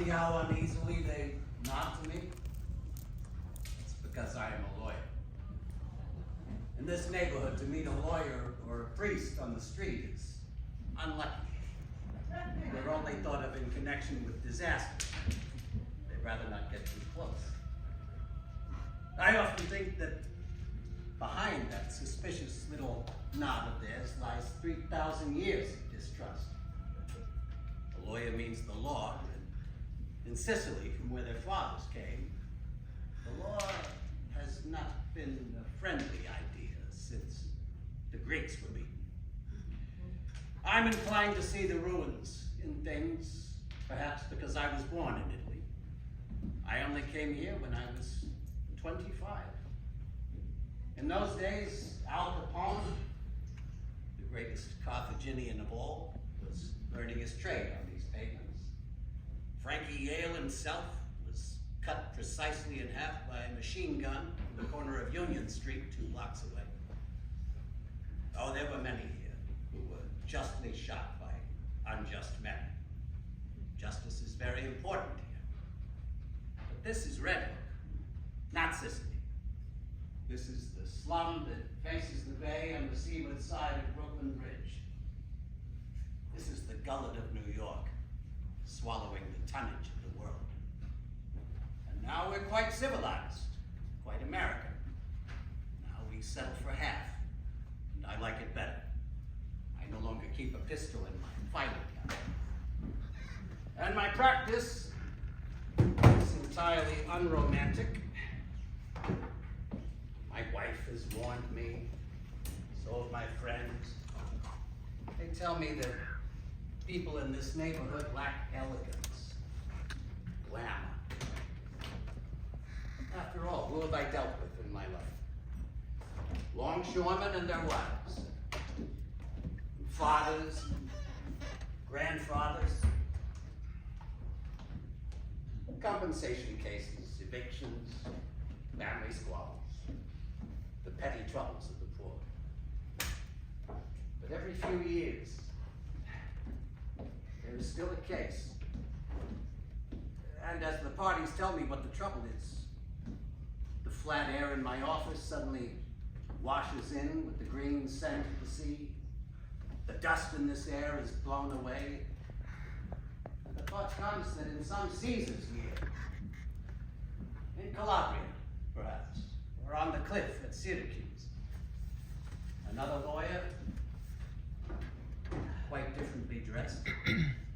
See how uneasily they nod to me? It's because I am a lawyer. In this neighborhood, to meet a lawyer or a priest on the street is unlucky. They're only thought of in connection with disaster. They'd rather not get too close. I often think that behind that suspicious little nod of theirs lies 3,000 years of distrust. The lawyer means the law, and in Sicily, from where their fathers came, the law has not been a friendly idea since the Greeks were beaten. I'm inclined to see the ruins in things, perhaps because I was born in Italy. I only came here when I was 25. In those days, Al Capone, the greatest Carthaginian of all, was learning his trade on these pavements. Frankie Yale himself was cut precisely in half by a machine gun on the corner of Union Street, 2 blocks away. Oh, there were many here who were justly shot by unjust men. Justice is very important here. But this is Red Hook, not Sicily. This is the slum that faces the bay on the seaward side of Brooklyn Bridge. This is the gullet of New York, swallowing the tonnage of the world. And now we're quite civilized, quite American. Now we settle for half, and I like it better. I no longer keep a pistol in my filing cabinet. And my practice is entirely unromantic. My wife has warned me, so have my friends. They tell me that people in this neighborhood lack elegance, glamour. After all, who have I dealt with in my life? Longshoremen and their wives, fathers, grandfathers, compensation cases, evictions, family squabbles, the petty troubles of the poor. But every few years, there is still a case. And as the parties tell me what the trouble is, the flat air in my office suddenly washes in with the green scent of the sea. The dust in this air is blown away. And the thought comes that in some Caesar's year, in Calabria, perhaps, or on the cliff at Syracuse, another lawyer, quite differently dressed,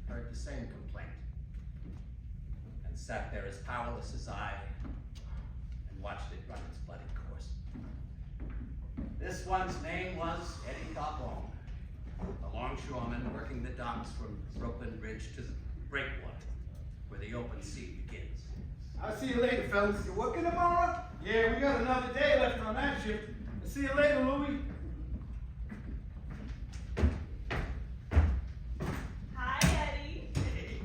heard the same complaint, and sat there as powerless as I, and watched it run its bloody course. This one's name was Eddie Carbone, a longshoreman working the docks from Brooklyn Bridge to the breakwater, where the open sea begins. I'll see you later, fellas. You working tomorrow? Yeah, we got another day left on that shift. I'll see you later, Louie. Hi, Eddie. Hey.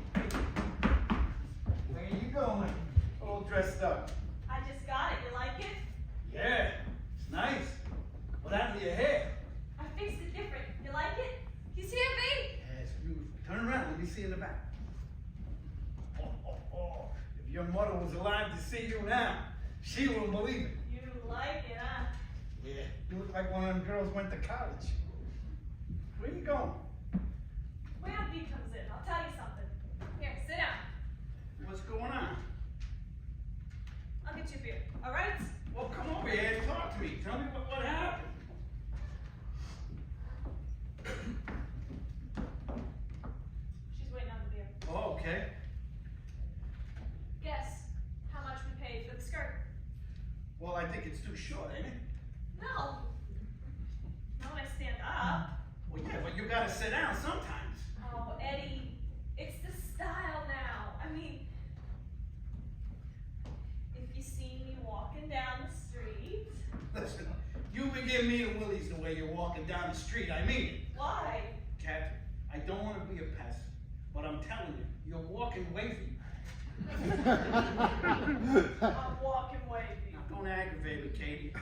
Where you going? All dressed up. I just got it. You like it? Yeah, it's nice. What happened to your hair? I fixed it different. You like it? You see it, babe? Yeah, it's beautiful. Turn around. Let me see in the back. Oh. If your mother was alive to see you now, she wouldn't believe it. You like it, huh? Yeah, you look like one of them girls went to college. Where you going? Wait till B comes in. I'll tell you something. Here, sit down. What's going on? I'll get you a beer. All right? Well, come over here and talk to me. Tell me what happened. She's waiting on the beer. Oh, okay. Guess how much we paid for the skirt? Well, I think it's too short, ain't it? No. Not when I stand up. Well, yeah, but you gotta sit down sometimes. Oh, Eddie, it's the style now. I mean, if you see me walking down the street. Listen, you've been giving me the willies the way you're walking down the street. I mean it. Why? Catherine, I don't want to be a pest, but I'm telling you, you're walking wavy. I'm walking wavy. Now, don't aggravate me, Katie.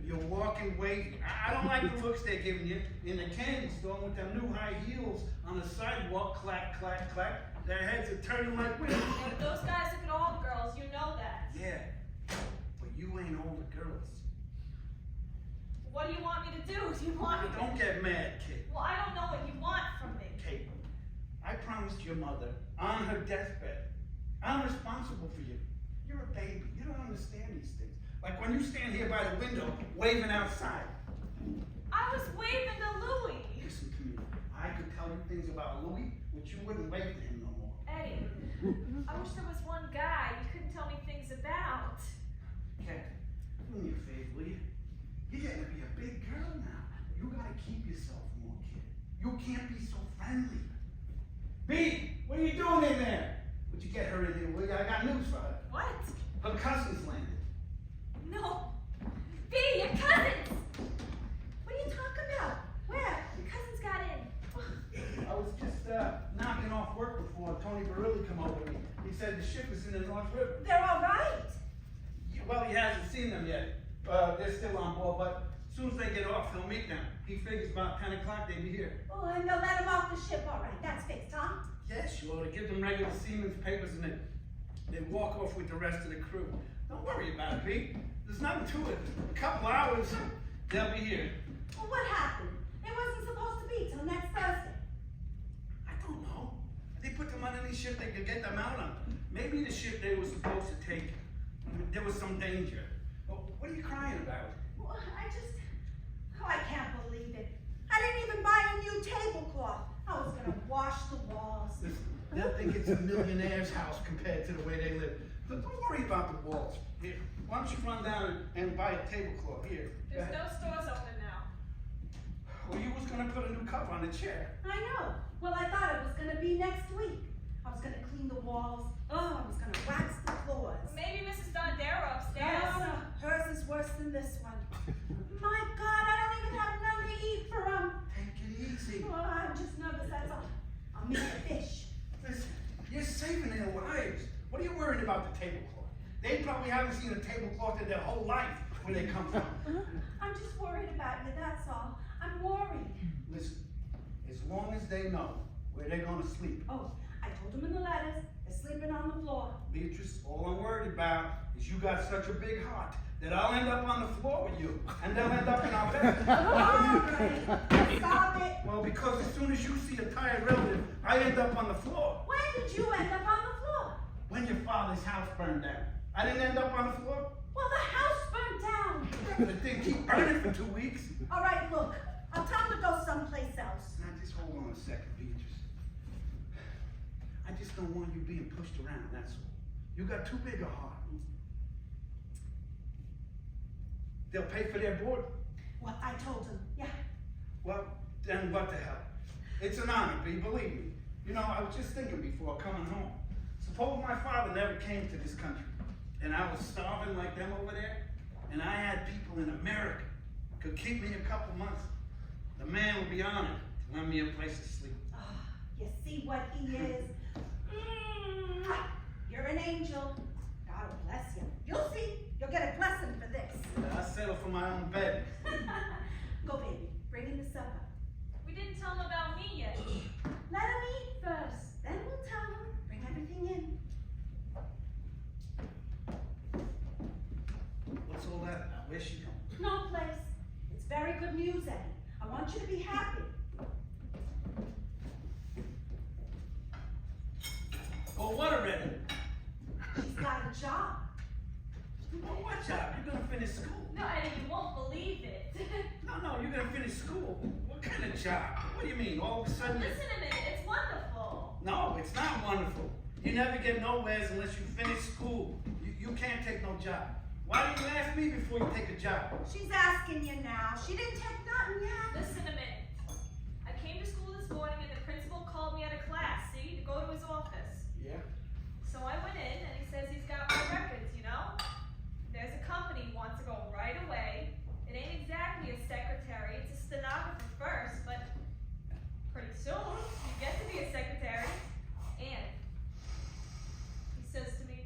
You're walking wavy. I don't like the looks they're giving you in the candy store with them new high heels on the sidewalk, clack, clack, clack. Their heads are turning like wheels. Yeah, but those guys look at all the girls, you know that. Yeah, but you ain't all the girls. What do you want me to do? Do you want me to... Don't get mad, kid. Well, I don't know what you want from me. Kate, I promised your mother on her deathbed, I'm responsible for you. You're a baby. You don't understand these things. Like when you stand here by the window waving outside. I was waving to Louie. Listen to me. I could tell you things about Louis, which you wouldn't wave to him no more. Eddie, I wish there was one guy you couldn't tell me things about. Cat, do me a favor, will you? You're getting to be a big girl now. You gotta keep yourself more, kid. You can't be so friendly. B, what are you doing in there? Would you get her in here, will you? I got news for her. What? Her cousin's landed. No. B, your cousins! What are you talking about? Where? Your cousins got in. I was just knocking off work before Tony Barilli come over to me. He said the ship is in the North River. They're all right. Well, he hasn't seen them yet. They're still on board, but as soon as they get off, he'll meet them. He figures about 10 o'clock they'll be here. Oh, and they'll let him off the ship, all right. That's fixed, huh? Yeah, sure. To give them regular seaman's papers and they walk off with the rest of the crew. Don't worry about it, Pete. There's nothing to it. A couple hours, they'll be here. Well, what happened? It wasn't supposed to be till next Thursday. I don't know. They put them on any ship they could get them out on. Maybe the ship they were supposed to take, there was some danger. Well, what are you crying about? Well, I can't believe it. I didn't even buy a new tablecloth. I was gonna wash the walls. Listen, they'll think it's a millionaire's house compared to the way they live. But don't worry about the walls. Here, why don't you run down and buy a tablecloth? Here. There's no stores open now. Well, you was gonna put a new cover on the chair. I know. Well, I thought it was gonna be next week. I was gonna clean the walls. Oh, I was gonna wax the floors. Maybe Mrs. Dondero upstairs. No, hers is worse than this one. My God, I don't even have nothing to eat for 'em. Take it easy. Oh, I'm just nervous, that's all. I'll make the fish. Listen, you're saving their lives. What are you worried about the tablecloth? They probably haven't seen a tablecloth in their whole life where they come from. I'm just worried about you, that's all. I'm worried. Listen, as long as they know where they're gonna sleep. Oh, I told them in the letters, they're sleeping on the floor. Beatrice, all I'm worried about is you got such a big heart that I'll end up on the floor with you, and they'll end up in our bed. All right, stop it. Well, because as soon as you see a tired relative, I end up on the floor. When did you end up on the floor? When your father's house burned down, I didn't end up on the floor. Well, the house burned down. The thing keep burning for 2 weeks. All right, look, I'll tell them to go someplace else. Now, just hold on a second, Beatrice. I just don't want you being pushed around, that's all. You got too big a heart. They'll pay for their board. Well, I told them, yeah. Well, then what the hell? It's an honor, B, believe me. You know, I was just thinking before coming home. Suppose my father never came to this country, and I was starving like them over there, and I had people in America could keep me a couple months. The man would be honored to lend me a place to sleep. Oh, you see what he is? You're an angel. God bless you. You'll see. You'll get a blessing for this. I settle for my own bed. Go, baby. Bring in the supper. We didn't tell them about me yet. Let him eat first. Then we'll tell him. Bring everything in. What's all that about? Where's she going? No place. It's very good news, Eddie. I want you to be happy. Oh, what already? She's got a job. Well, what job? You're gonna finish school. No, Eddie, you won't believe it. No, you're gonna finish school. What kind of job? What do you mean? All of a sudden Listen a minute, it's wonderful. No, it's not wonderful. You never get nowheres unless you finish school. You can't take no job. Why didn't you ask me before you take a job? She's asking you now. She didn't take nothing yet. Listen a minute. I came to school this morning and the principal called me out of class, see, to go to his office. Yeah? So I went in and he says he's got my records, you know? There's a company who wants to go right away. It ain't exactly a secretary, it's a stenographer first, but pretty soon you get to be a secretary. And he says to me,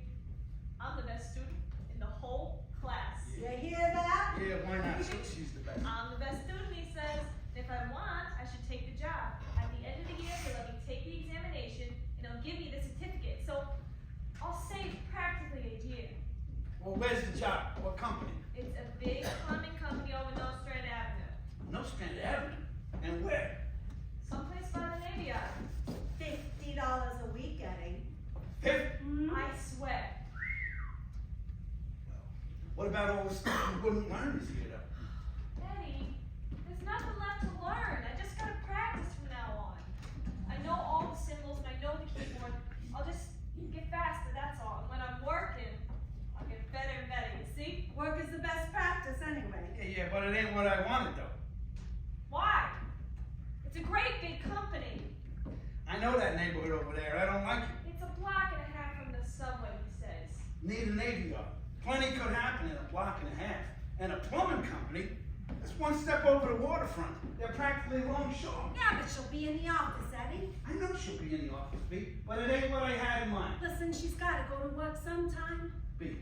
I'm the best student in the whole class. You hear that? Yeah, why not? She's the best. I'm the best student, he says. If I want, I should take the job. At the end of the year, he'll let me take the examination, and he'll give me Well, where's the job? What company? It's a big plumbing company over Nostrand Avenue. Nostrand Avenue. And where? Someplace by the Navy Yard. $50 a week, Eddie. I swear. What about all the stuff you wouldn't learn this year, though? Eddie, there's nothing left to learn. I just gotta practice from now on. I know all the symbols and I know the keyboard. I'll just get faster, that's all. And when I'm working, I'll get better and better, you see? Work is the best practice anyway. Yeah, but it ain't what I wanted, though. Why? It's a great big company. I know that neighborhood over there. I don't like it. It's a block and a half from the subway, he says. Need a Navy Yard. Plenty could happen in a block and a half. And a plumbing company, that's one step over the waterfront. They're practically longshore. Yeah, but she'll be in the office, Eddie. I know she'll be in the office, B, but it ain't what I had in mind. Listen, she's gotta go to work sometime. B,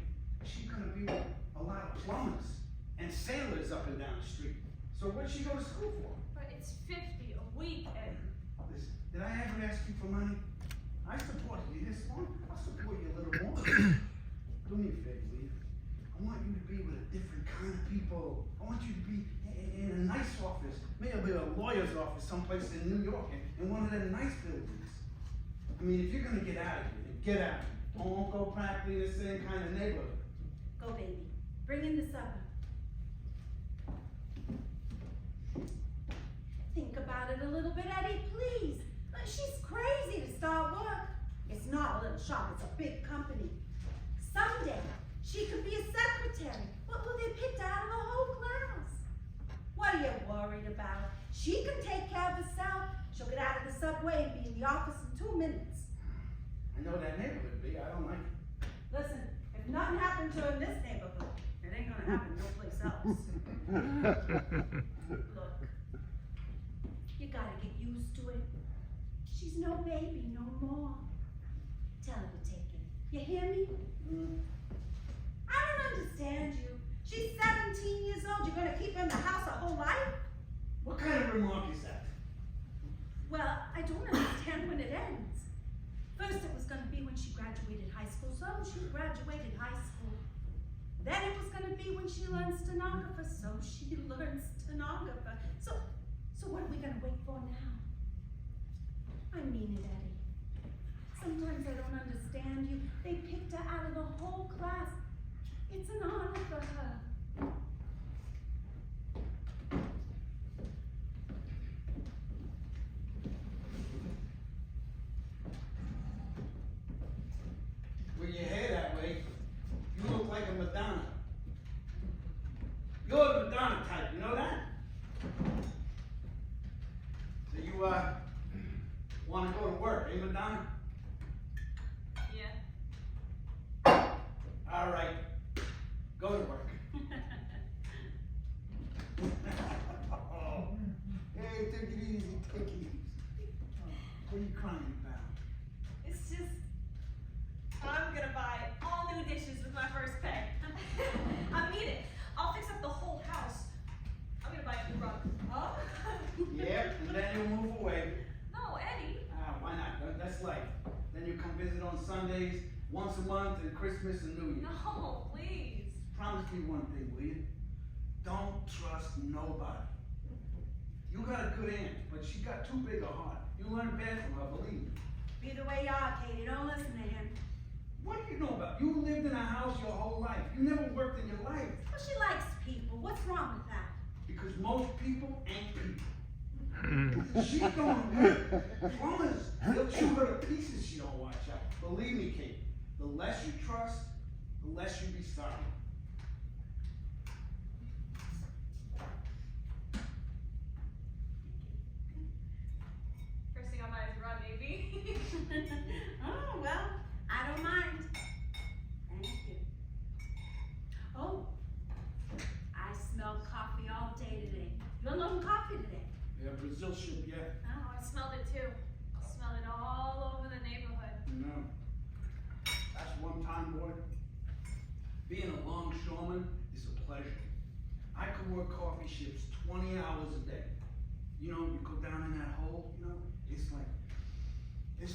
she's gonna be with a lot of plumbers and sailors up and down the street. So what'd she go to school for? But it's 50 a week, Eddie. Listen, did I ever ask you for money? I supported you this long. I'll support you a little more. Do me a favor, will you? I want you to be with a different kind of people. I want you to be in a nice office, maybe a lawyer's office someplace in New York, in one of them nice buildings. I mean, if you're gonna get out of here, then get out. Don't go practically in the same kind of neighborhood. Go, baby. Bring in the supper. Think about it a little bit, Eddie, please. She's crazy to start work. It's not a little shop, it's a big company. Someday, she could be a secretary. What will they pick out of the whole class? What are you worried about? She can take care of herself. She'll get out of the subway and be in the office in 2 minutes. I know that neighborhood, B. I don't like it. Listen, if nothing happened to her in this neighborhood, it ain't gonna happen no place else. Look, you gotta get used to it. She's no baby no more. Tell her to take it. You hear me? I don't understand you. She's 17 years old. You're gonna keep her in the house her whole life? What kind of remark is that? Well, I don't understand when it ends. First it was gonna be when she graduated high school, so she graduated high school. Then it was gonna be when she learned stenographer, so she learned stenographer. So what are we gonna wait for now? I mean it, Eddie. Sometimes I don't understand you. They picked her out of the whole class. It's an honor for her. With your hair that way, you look like a Madonna. You're the Madonna type, you know that? So you, want to go to work, eh, Madonna? Yeah. All right, go to work. Oh. Hey, take it easy, take it easy. What are you crying about? It's just, I'm gonna buy all new dishes with my first pay. I mean it. I'll fix up the whole house. I'm gonna buy a new rug. Oh? Yep, and then you'll move away. No, Eddie. Why not? That's life. Then you come visit on Sundays, once a month, and Christmas and New Year's. No, please. Promise me one thing, will you? Don't trust nobody. You got a good aunt, but she got too big a heart. You learn bad from her, believe me. Be the way you are, Katie. Don't listen to him. What do you know about? You lived in a house your whole life. You never worked in your life. Well, she likes people. What's wrong with that? Because most people ain't people. She don't work. Plumbers, they'll chew her to pieces she don't watch out. Believe me, Kate, the less you trust, the less you be sorry. First thing I'll buy is a rug, maybe. Oh, well, I don't mind. Thank you. Oh, I smell coffee all day today. You're loving coffee today. Yeah, Brazil ship, yeah. Oh, I smelled it too. I smelled it all over the neighborhood. No. That's one time, boy. Being a longshoreman is a pleasure. I could work coffee ships 20 hours a day. You know, you go down in that hole, you know, it's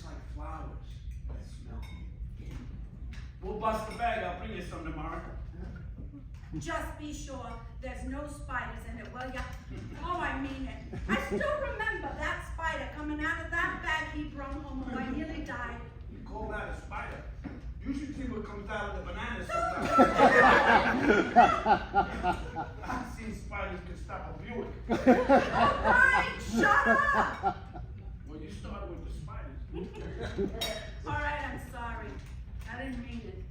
like flowers that smell. We'll bust the bag. I'll bring you some tomorrow. Just be sure there's no spiders in it, will ya? Oh, I mean it. I still remember that spider coming out of that bag he brought home when I nearly died. You call that a spider? You should see what comes out of the banana sometimes. I've seen spiders can stop a Buick. All right, shut up! Well, you started with the spiders. All right, I'm sorry. I didn't mean it.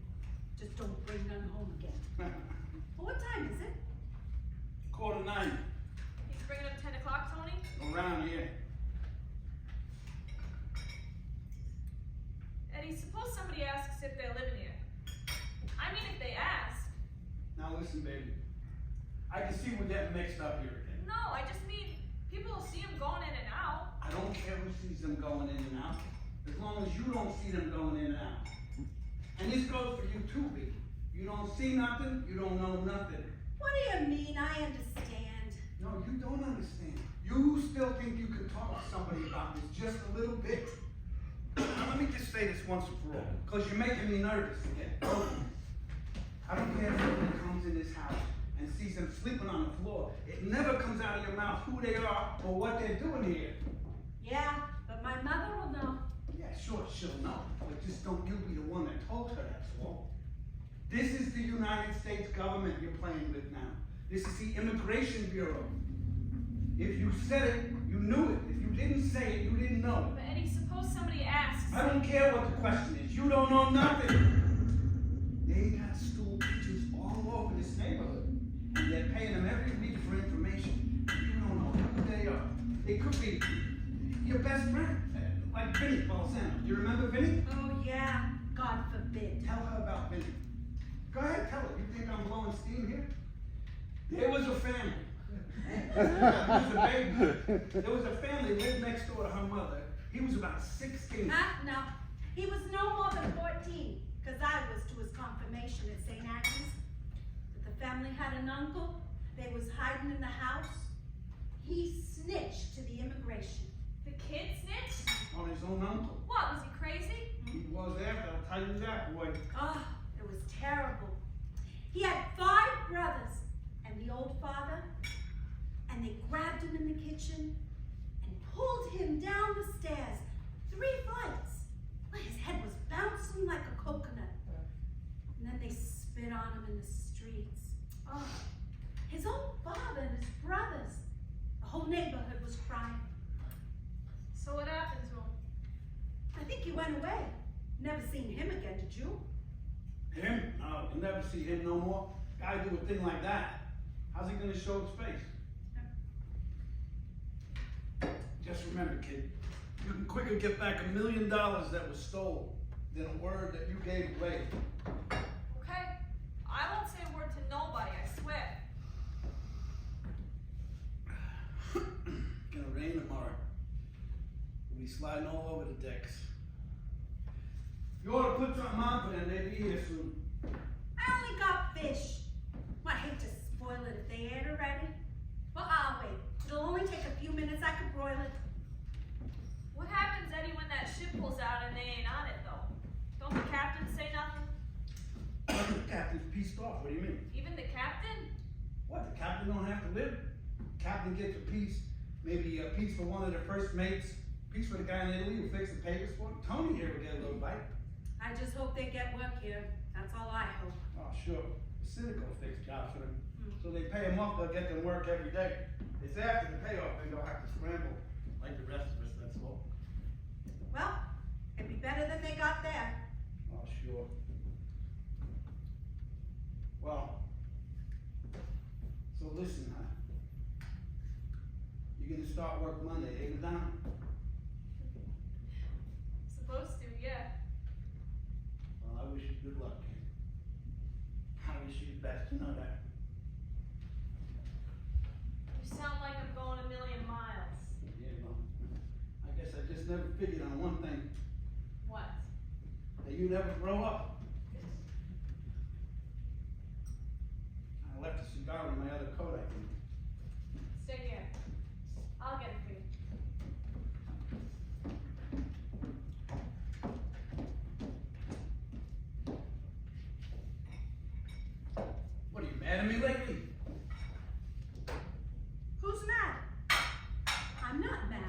Just don't bring none home again. Well, what time is it? 8:45. He's bringing up 10 o'clock, Tony? Around here. Eddie, suppose somebody asks if they're living here. I mean, if they ask. Now listen, baby. I can see we're getting mixed up here again. No, I just mean, people will see him going in and out. I don't care who sees them going in and out, as long as you don't see them going in and out. And this goes for you too, B. You don't see nothing, you don't know nothing. What do you mean? I understand. No, you don't understand. You still think you can talk to somebody about this just a little bit. Now let me just say this once and for all, because you're making me nervous again. I don't care if somebody comes in this house and sees them sleeping on the floor. It never comes out of your mouth who they are or what they're doing here. Yeah, but my mother will know. Yeah, sure, she'll know. But just don't you be the one that told her, that's all. This is the United States government you're playing with now. This is the Immigration Bureau. If you said it, you knew it. If you didn't say it, you didn't know But it. Eddie, suppose somebody asks. I don't care what the question is. You don't know nothing. They got stool pigeons all over this neighborhood. And they're paying them every week for information. You don't know who they are. They could be your best friend, like Vinny Palisades. You remember Vinny? Oh, yeah. God forbid. Tell her about Vinny. Go ahead, tell her. You think I'm blowing steam here? There was a family. There was a family lived next door to her mother. He was about 16. No. He was no more than 14, because I was to his confirmation at St. Agnes. But the family had an uncle. They was hiding in the house. He snitched to the immigration. The kid snitched? On his own uncle. What, was he crazy? He was after, I'll tell you that, boy. Oh, it was terrible. He had 5 brothers and the old father, and they grabbed him in the kitchen and pulled him down the stairs, 3 flights. Well, his head was bouncing like a coconut. And then they spit on him in the streets. Oh, his own father and his brothers. The whole neighborhood was crying. So what happened to him? I think he went away. Never seen him again, did you? Him? No, you'll never see him no more. Guy do a thing like that. How's he gonna show his face? Just remember, kid, you can quicker get back $1 million that was stolen than a word that you gave away. Okay? I won't say a word to nobody, I swear. Gonna rain tomorrow. We'll be sliding all over the decks. You ought to put something on for them, they'll be here soon. I only got fish. Well, I hate to spoil it if they ate already. Well, I'll wait. It'll only take a few minutes. I could broil it. What happens, Eddie, when that ship pulls out and they ain't on it, though? Don't the captain say nothing? The captain's pieced off, what do you mean? Even the captain? What, the captain don't have to live? Captain gets a piece, maybe a piece for one of the first mates, piece for the guy in Italy who fixed the papers for him. Tony here will get a little bite. I just hope they get work here. That's all I hope. Oh, sure. The Cynical fix jobs for them. So they pay them off, they'll get them work every day. It's after the payoff, they don't have to scramble like the rest of us, that's all. Well, it'd be better than they got there. Oh, sure. Well, so listen, huh? You're gonna start work Monday, ain't it, Donna? Supposed to, yeah. Well, I wish you good luck, kid. I wish you the best, you know that. You sound like I'm going a million miles. Yeah, well, I guess I just never figured on one thing, What? that you'd ever grow up. I left a cigar in my other coat, I think. Stay here. I'll get it for you. mad at me lately? Who's mad? I'm not mad.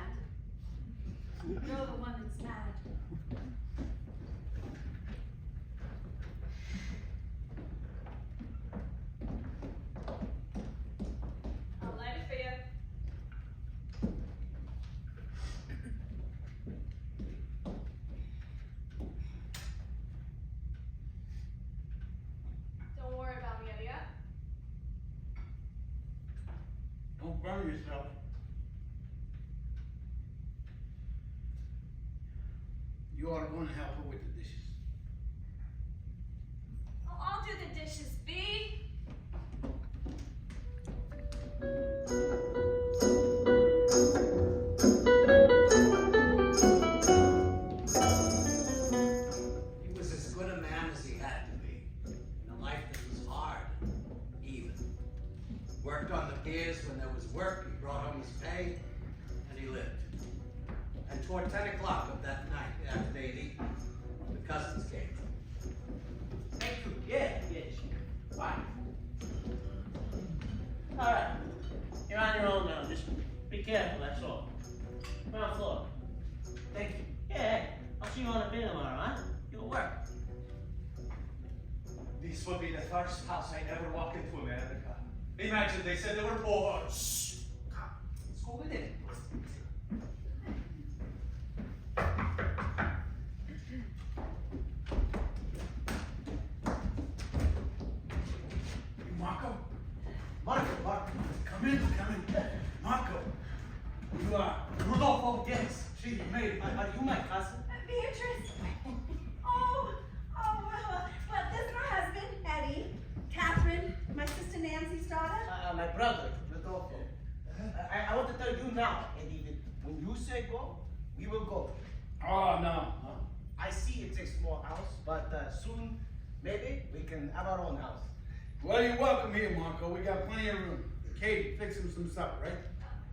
You're the one that's mad. I'll light it for you. Don't worry about me, Eddie. Don't burn yourself. You ought to go and help her with the dishes. Oh, I'll do the dishes, B. He was as good a man as he had to be, in a life that was hard and even. Worked on the piers when there was work, he brought home his pay, and he lived. And toward 10 o'clock of that night, after they'd eaten, the cousins came. Thank you. Yeah, yes. Fine. All right. You're on your own now. Just be careful, that's all. Ground floor. Thank you. Yeah, I'll see you on the bin tomorrow, huh? You'll work. This will be the first house I never walk into America. Imagine they said they were poor. Shh! Come, let's go with it. Marco? Marco. Come in. Marco. You are. Rodolfo, yes. See, you made it. Are you my cousin? Beatrice. Well, this is my husband, Eddie. Catherine, my sister Nancy's daughter. My brother, Rodolfo. I want to tell you now, Eddie, that when you say go, we will go. Oh, no. I see it's a small house, but soon, maybe, we can have our own house. Well, you're welcome here, Marco. We got plenty of room. Katie, fix him some supper, right?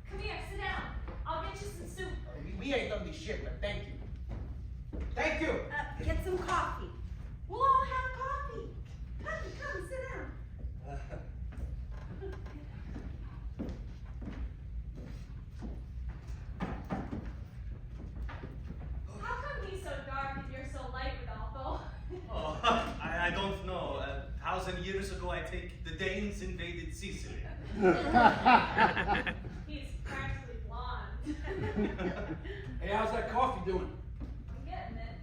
Come here, sit down. I'll get you some soup. We ain't on this ship, but thank you. Thank you. Get some coffee. We'll all have coffee. Come, sit down. How come he's so dark and you're so light, Rodolfo? Oh, I don't know. 1,000 years ago, I think the Danes invaded Sicily. He's practically blonde. Hey, how's that coffee doing? I'm getting it.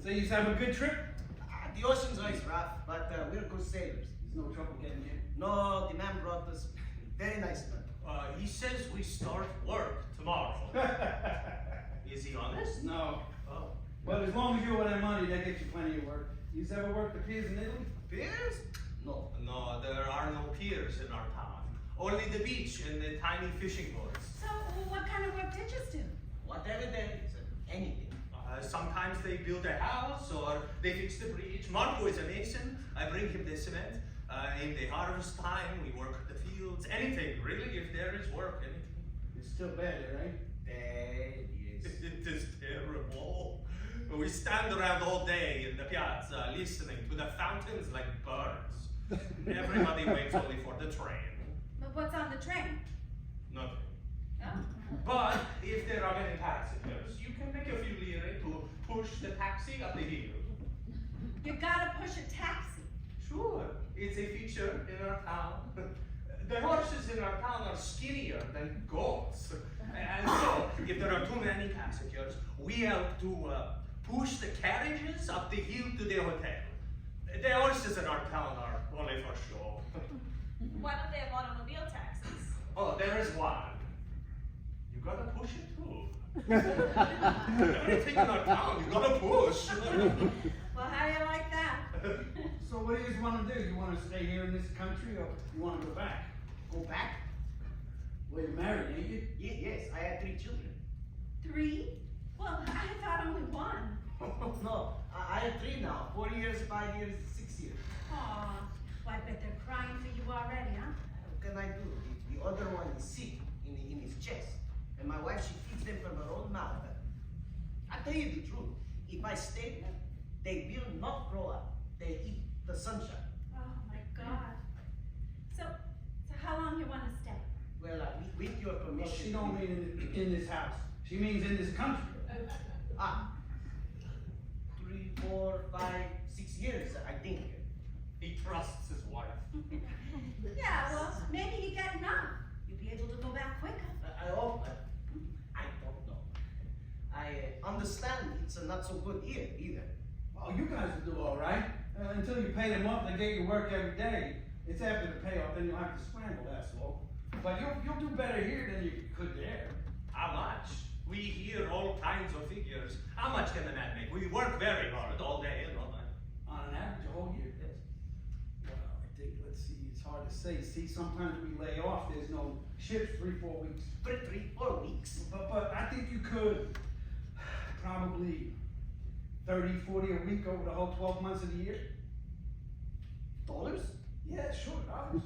So you have a good trip? The ocean's always rough, but we're good sailors. There's no trouble getting here. No, the man brought us. Very nice man. He says we start work tomorrow. Is he honest? No. Oh. Well, as long as you owe that money, that gets you plenty of work. You ever worked the piers in Italy? Piers? No. No, there are no piers in our town. Only the beach and the tiny fishing boats. So, what kind of work did you do? Whatever there is, anything. Sometimes they build a house or they fix the bridge. Marco is a mason. I bring him the cement. In the harvest time, we work the fields. Anything, really, if there is work, anything. It's still bad, right? Bad, yes. It is terrible. We stand around all day in the piazza listening to the fountains like birds. Everybody waits only for the train. But what's on the train? Nothing. Oh. But if there are many passengers, you can make a few lire to push the taxi up the hill. You gotta push a taxi. Sure, it's a feature in our town. The horses in our town are skinnier than goats. And so, if there are too many passengers, we have to push the carriages up the hill to the hotel. The horses in our town are only for show. Why don't they have automobile taxis? Oh, there is one. You gotta push it too. Everything in our town, you gotta push. Well, how do you like that? So what do you want to do? You want to stay here in this country or you want to go back? Go back? Well, you're married, ain't you? Yes, I had 3 children. 3? Well, I thought only 1. No, I have 3 now. 4 years, 5 years, 6 years. Aw, well, I bet they're crying for you already, huh? What can I do? The other one is sick in his chest. And my wife, she feeds them from her own mouth. I tell you the truth. If I stay there, they will not grow up. They eat the sunshine. Oh, my God. So how long you wanna stay? Well, with your Well, permission. she don't mean in this house. She means in this country. Ah, 3, 4, 5, 6 years, I think. He trusts his wife. Yeah, well, maybe you get enough. You'll be able to go back quicker. I hope. I don't know. I understand it's not so good here either. Oh, you guys will do all right. Until you pay them up, they get you work every day. It's after the payoff, then you'll have to scramble, that's all. But you'll do better here than you could there. How much? We hear all kinds of figures. How much can a man make? We work very hard all day and all night. On an average, a whole year. Yes. Well, I think, let's see, it's hard to say. See, sometimes we lay off, there's no ships, 3-4 weeks. 3, 4 weeks. But I think you could probably 30, 40 a week over the whole 12 months of the year. Dollars? Yeah, sure, dollars.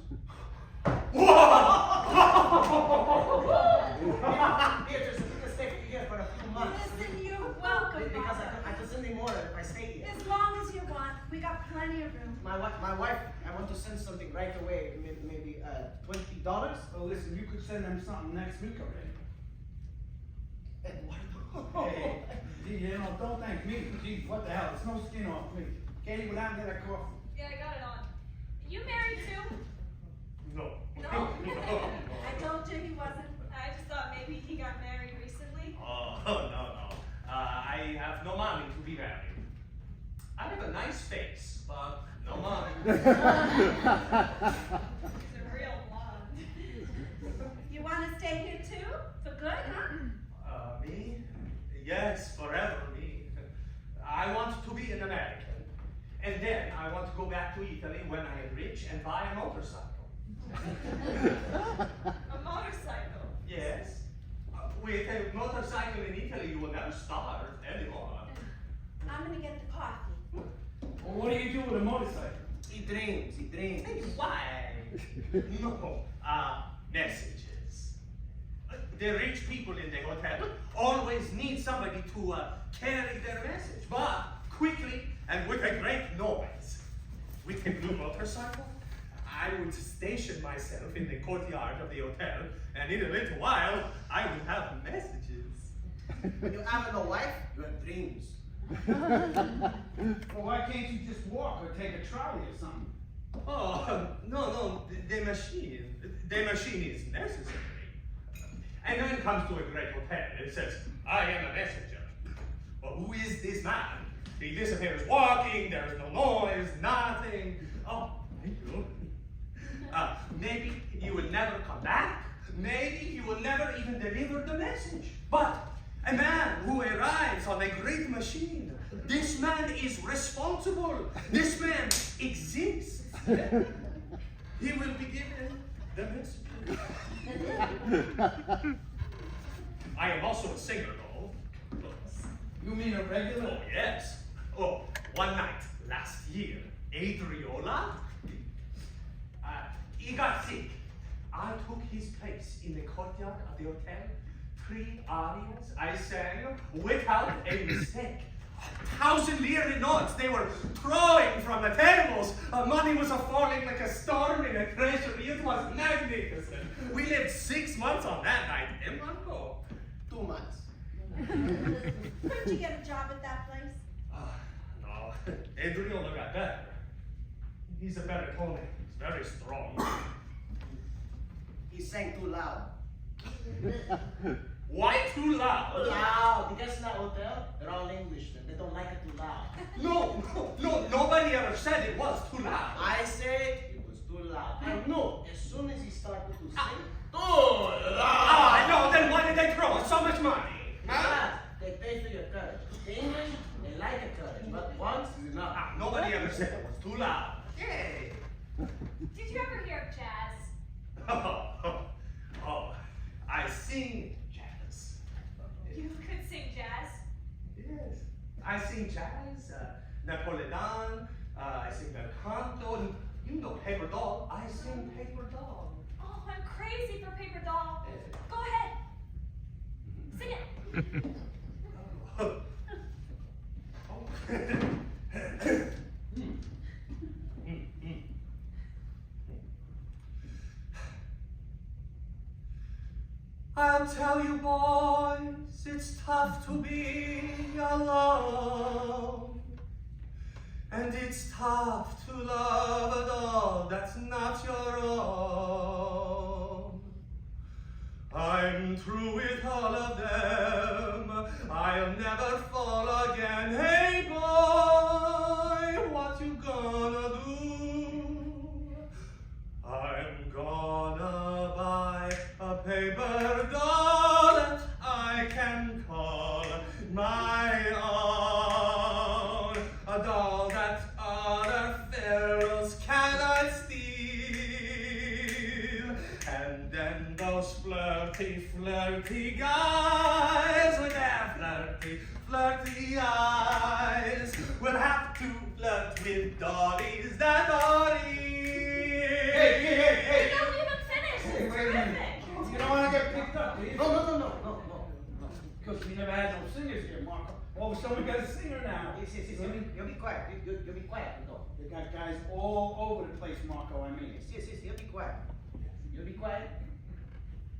Here, just stay here for a few months. Listen, you're welcome, Because Mama. I can send you more if I stay here. As long as you want, we got plenty of room. My wife, I want to send something right away. Maybe $20. Well, listen, you could send them something next week already. Eduardo. Hey, gee, you know, don't thank me. Gee, what the hell? There's no skin off me. Can't even out and get a coffee. Yeah, I got it on. You married too? No. No. I told you he wasn't. I just thought maybe he got married recently. Oh, no. I have no money to be married. I have a nice face, but no money. He's a real blonde. You wanna stay here too? For good, huh? Me? Yes, forever me. I want to be an American. And then I want to go back to Italy when I am rich and buy a motorcycle. A motorcycle. Yes. With a motorcycle in Italy, you will never starve anymore. I'm gonna get the coffee. Well, what do you do with a motorcycle? He dreams. Why? No. Messages. The rich people in the hotel always need somebody to carry their message, but quickly and with a great noise. With a blue motorcycle, I would station myself in the courtyard of the hotel, and in a little while, I would have messages. When you have no wife, you have dreams. Well, why can't you just walk or take a trolley or something? Oh, no, the machine is necessary. A man comes to a great hotel and says, I am a messenger. Well, who is this man? He disappears walking, there is no noise, nothing. Oh, thank you. Maybe he will never come back. Maybe he will never even deliver the message. But a man who arrives on a great machine, this man is responsible. This man exists. He will be given the message. I am also a singer, though. You mean a regular? Oh, yes. Oh, one night last year, Adriola, he got sick. I took his place in the courtyard of the hotel. 3 arias I sang without a mistake. 1,000 lira notes they were throwing from the tables. Money was falling like a storm in a treasury. It was magnificent. We lived 6 months on that night in Malibu. 2 months. Couldn't you get a job at that place? No, Adriola got better. He's a better Tony. He's very strong. He sang too loud. Why too loud? Loud. Because in that hotel, they're all English. They don't like it too loud. No, nobody ever said it was too loud. I said it was too loud. I know. As soon as he started to sing, too loud. I know, then why did they throw us so much money? Huh? They pay for your courage. The English, they like a courage, but once is enough. Nobody ever said it was too loud. Yay. Did you ever hear of jazz? Oh, I sing jazz. You could sing jazz. Yes, I sing jazz, Napoleon, I sing bel canto, and you know paper doll. I sing paper doll. Oh, I'm crazy for paper doll. Go ahead. Sing it. tell you boys, it's tough to be alone. And it's tough to love a doll that's not your own. I'm through with all of them, I'll never fall again. Hey boy, what you gonna do? I'm gonna buy a paper doll that I can call my own. A doll that other pharaohs cannot steal. And then those flirty, flirty guys with their flirty, flirty eyes will have to flirt with dollies that dolly. Hey! You don't even finish. Hey, It's wait a minute. terrific. You don't want to get picked up, do you? No. Because we never had no singers here, Marco. All of a sudden we got a singer now. Yes. You be quiet. You be quiet, no. They got guys all over the place, Marco, I mean. Yes. You be quiet. You be quiet.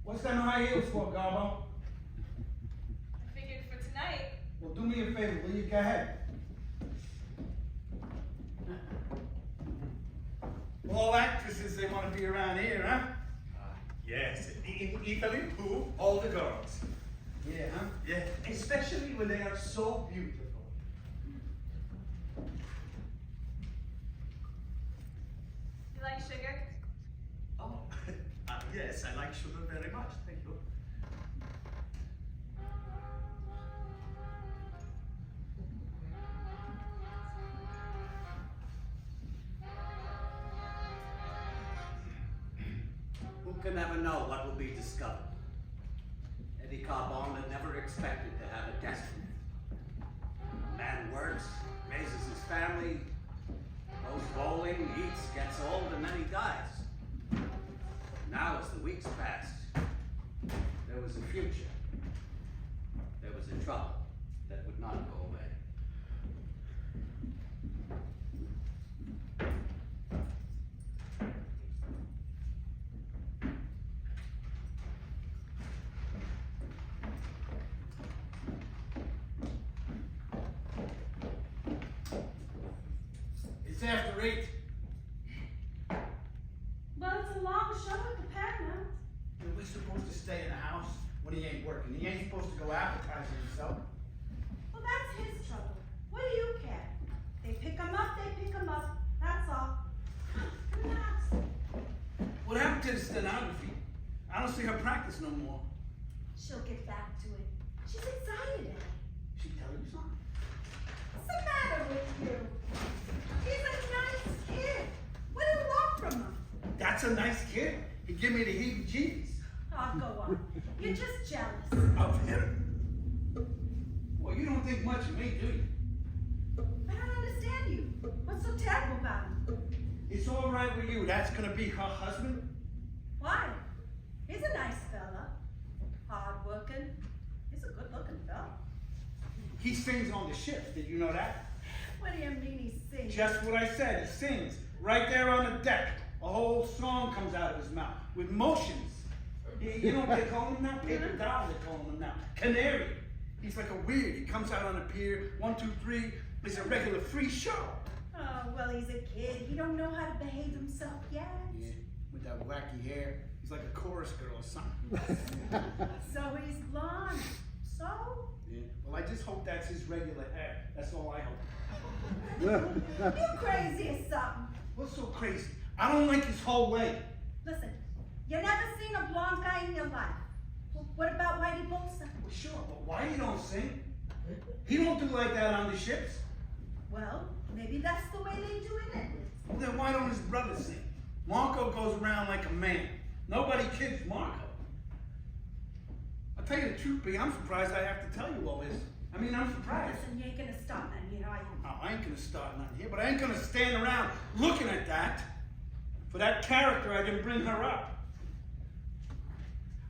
What's them high heels for, Garbo? I figured for tonight. Well, do me a favor, will you? Go ahead. All actresses, they want to be around here, huh? Yes, in Italy too, all the girls. Yeah, huh? Yeah, especially when they are so beautiful. You like sugar? Oh, yes, I like sugar very much, thank you. Who can ever know what will be discovered? Eddie Carbone had never expected to have a destiny. A man works, raises his family, goes bowling, eats, gets old, and then he dies. Now, as the weeks passed, there was a future. There was a trouble that would not go away. It's after 8. Well, it's a long show at the Paramount. Are we supposed to stay in the house when he ain't working? He ain't supposed to go advertising himself. Well, that's his trouble. What do you care? They pick him up, that's all. Relax. What happened to the stenography? I don't see her practice no more. She'll get back to it. She's excited, Eddie. She tell you something? What's the matter with you? He's a nice kid. What do you want from him? That's a nice kid. He give me the heebie-jeebies. Oh, go on. You're just jealous. Of him? Well, you don't think much of me, do you? I don't understand you. What's so terrible about him? It's all right with you. That's gonna be her husband? Why? He's a nice fella. Hard-working. He's a good-looking fella. He sings on the ships. Did you know that? What do you mean he sings? Just what I said. He sings. Right there on the deck. A whole song comes out of his mouth. With motions. You know what they call him now? Paper doll, they call him now. Canary. He's like a weird. He comes out on the pier. 1, 2, 3. It's a regular free show. Oh, well, he's a kid. He don't know how to behave himself yet. Yeah, with that wacky hair. He's like a chorus girl or something. So he's blonde. So? Yeah. Well, I just hope that's his regular hair. That's all I hope. You crazy or something? What's so crazy? I don't like his whole way. Listen, you never seen a blonde guy in your life. Well, what about Whitey Bolsa? Well, sure, but why he don't sing? He don't do like that on the ships. Well, maybe that's the way they do it. Well, then why don't his brother sing? Marco goes around like a man. Nobody kids Marco. I'll tell you the truth, B, I'm surprised I have to tell you all this. I mean, I'm surprised. Listen, you ain't gonna stop nothing, you know. Oh, I ain't gonna start nothing here, but I ain't gonna stand around looking at that. For that character, I can bring her up.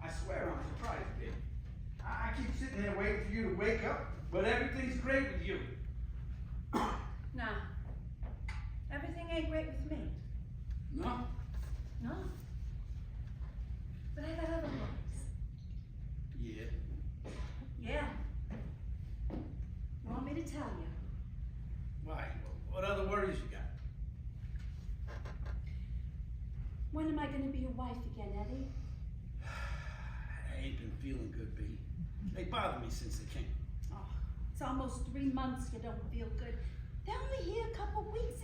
I swear I'm surprised, B. I keep sitting there waiting for you to wake up, but everything's great with you. No. Everything ain't great with me. No? No. But I got other worries. gonna be your wife again, Eddie? I ain't been feeling good, B. They bothered me since they came. Oh, it's almost 3 months you don't feel good. They're only here a couple weeks.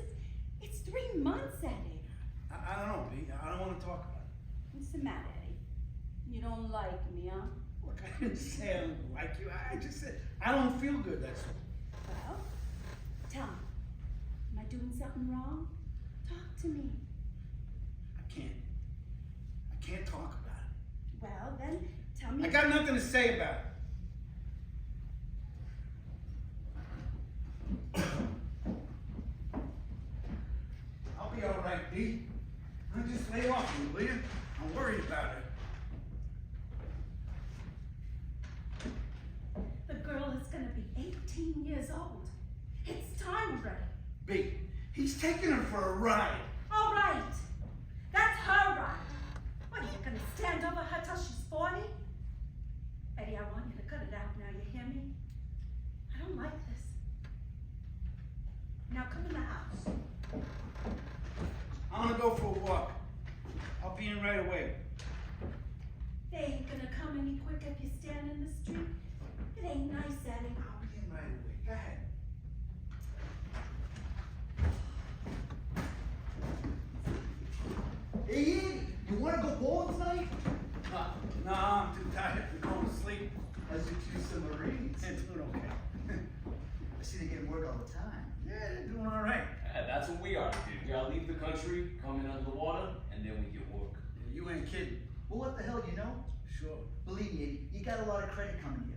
It's 3 months, Eddie. I don't know, B. I don't want to talk about it. What's the matter, Eddie? You don't like me, huh? Look, I didn't say I don't like you. I just said I don't feel good, that's all. Well, tell me. Am I doing something wrong? Talk to me. I can't talk about it. Well, then, tell me. I got nothing to say about it. I'll be all right, B. Just lay off me, will you? I'm worried about it. The girl is gonna be 18 years old. It's time already. B, he's taking her for a ride. All right. That's her right. What, are you gonna stand over her till she's 40? Eddie, I want you to cut it out now, you hear me? I don't like this. Now come in the house. I'm gonna go for a walk. I'll be in right away. They ain't gonna come any quicker if you stand in the street. It ain't nice, Eddie. I'll be in right away. Go ahead. Hey, Eddie, you want to go bowling tonight? No, I'm too tired. I'm going to sleep. As you choose some Marines. It's doing okay. I see they get work all the time. Yeah, they're doing all right. That's what we are, dude. We gotta leave the country, come in under the water, and then we get work. Yeah, you ain't kidding. Well, what the hell, you know? Sure. Believe me, Eddie, you got a lot of credit coming here.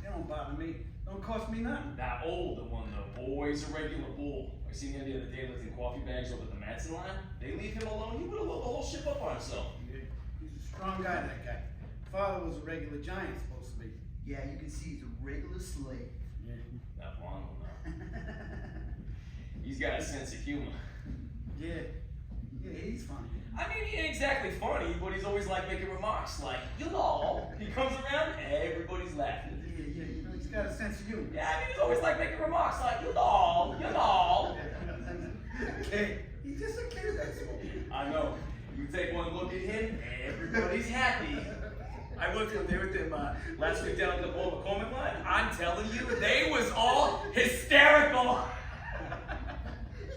They don't bother me. Don't cost me nothing. That older one, though, always a regular bull. I seen him the other day lifting coffee bags over the Madsen line. They leave him alone, he would have loaded the whole ship up on himself. Yeah, he's a strong guy, that guy. Father was a regular giant, supposed to be. Yeah, you can see he's a regular slave. Yeah. That blonde one, though. He's got a sense of humor. Yeah, he's funny. I mean, he ain't exactly funny, but he's always like making remarks like, you know. He comes around, everybody's laughing. Yeah, you know, he's got a sense of humor. Yeah, I mean, he's always like making remarks like, you know. Kid. He's just a kid, that's all. I know. You take one look at him, everybody's happy. I worked there with them last week down at the Boulder Coleman line. I'm telling you, they was all hysterical.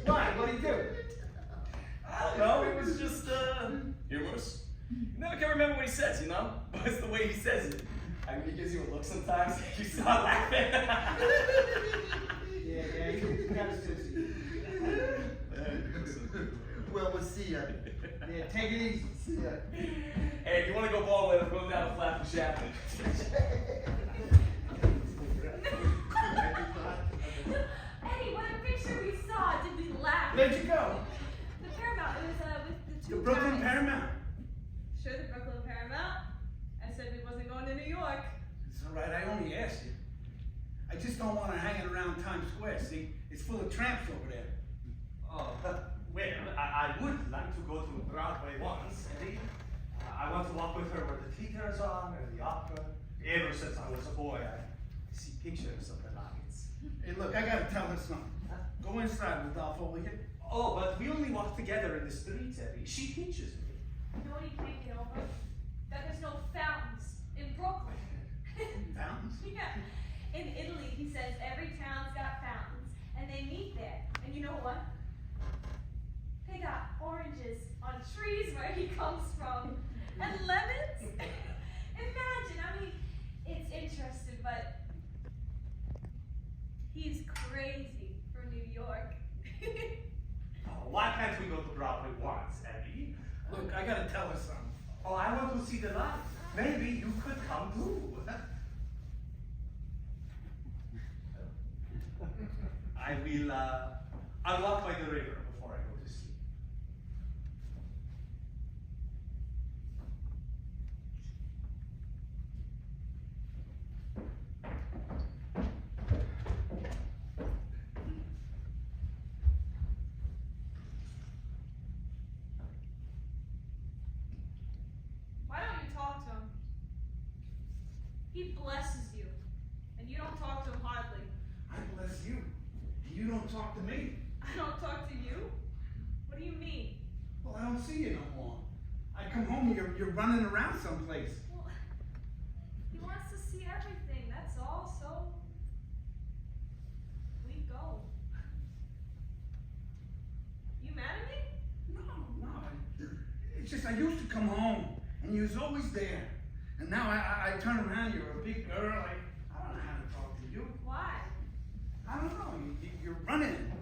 Why? What'd he do? I don't know, it was just humorous. You never can remember what he says, you know? But it's the way he says it. I mean, he gives you a look sometimes, you start laughing. Yeah, he's got a sense of humor. Well, we'll see ya. Yeah, take it easy. See ya. Hey, if you want to go ball with him, go down to Flat and Chaplin. Eddie, what a picture we saw. Did we laugh? Where'd you go? The Paramount. It was with the two The Brooklyn guys. Paramount. Sure, the Brooklyn Paramount. I said we wasn't going to New York. It's all right, I only asked you. I just don't want her hanging around Times Square, see? It's full of tramps over there. Oh, well, I would like to go to Broadway once, Eddie. I want to walk with her where the theaters are and the opera. Ever since I was a boy, I see pictures of the lights. Hey, look, I gotta tell her something. Go inside, Rodolfo, will you? Oh, but we only walk together in the streets, Eddie. She teaches me. You know what he can't get over? That there's no fountains in Brooklyn. Fountains? Yeah. In Italy, he says every town's got fountains, and they meet there. And you know what? They got oranges on trees where he comes from, and lemons. Imagine, I mean, it's interesting, but he's crazy for New York. Oh, why can't we go to Broadway once, Eddie? Look, I gotta tell her something. Oh, I want to see the lights. Maybe you could come too. I will, I'll walk by the river before I go to sleep. Why don't you talk to him? He blesses you, and you don't talk to him hardly. I bless you. You don't talk to me. I don't talk to you? What do you mean? Well, I don't see you no more. I come home, you're running around someplace. Well, he wants to see everything, that's all, so we go. You mad at me? No. It's just I used to come home, and you was always there. And now I turn around, you're a big girl, I don't know how to talk to you. Why? I don't know, you're running.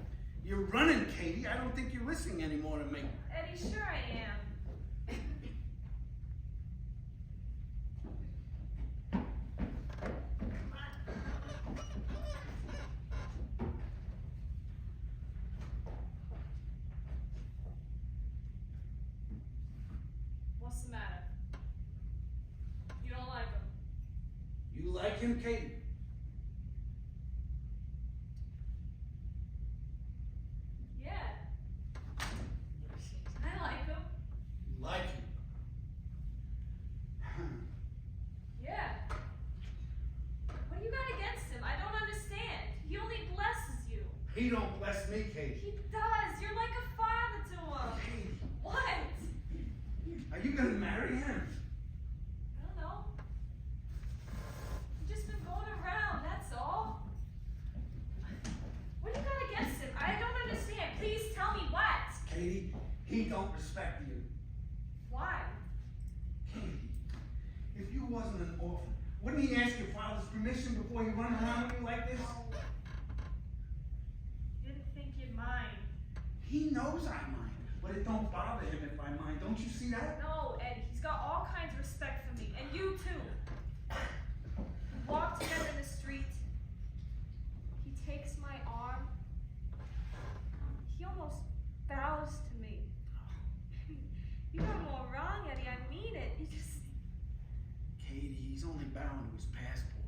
You're running, Katie. I don't think you're listening anymore to me. Eddie, sure I am. What's the matter? You don't like him? You like him, Katie? Yeah. I like him. You like him? Yeah. What do you got against him? I don't understand. He only blesses you. He don't bless me, Katie. He does. You're like a father to him. Katie, What? are you gonna marry him? I don't know. You've just been going around, that's all. What do you got against him? I don't understand. Please tell me what. Katie, he don't respect you. Why? Katie, if you wasn't an orphan, wouldn't he ask your father's permission before he run around with you like this? Didn't think you'd mind. He knows I mind, but it don't bother him if I mind. Don't you see that? No, Eddie, he's got all kinds of respect for me, and you too. We walk together in the street. He takes my arm. He almost bows to me. You got him all wrong, Eddie. I mean it. You just. Katie, he's only bound to his passport.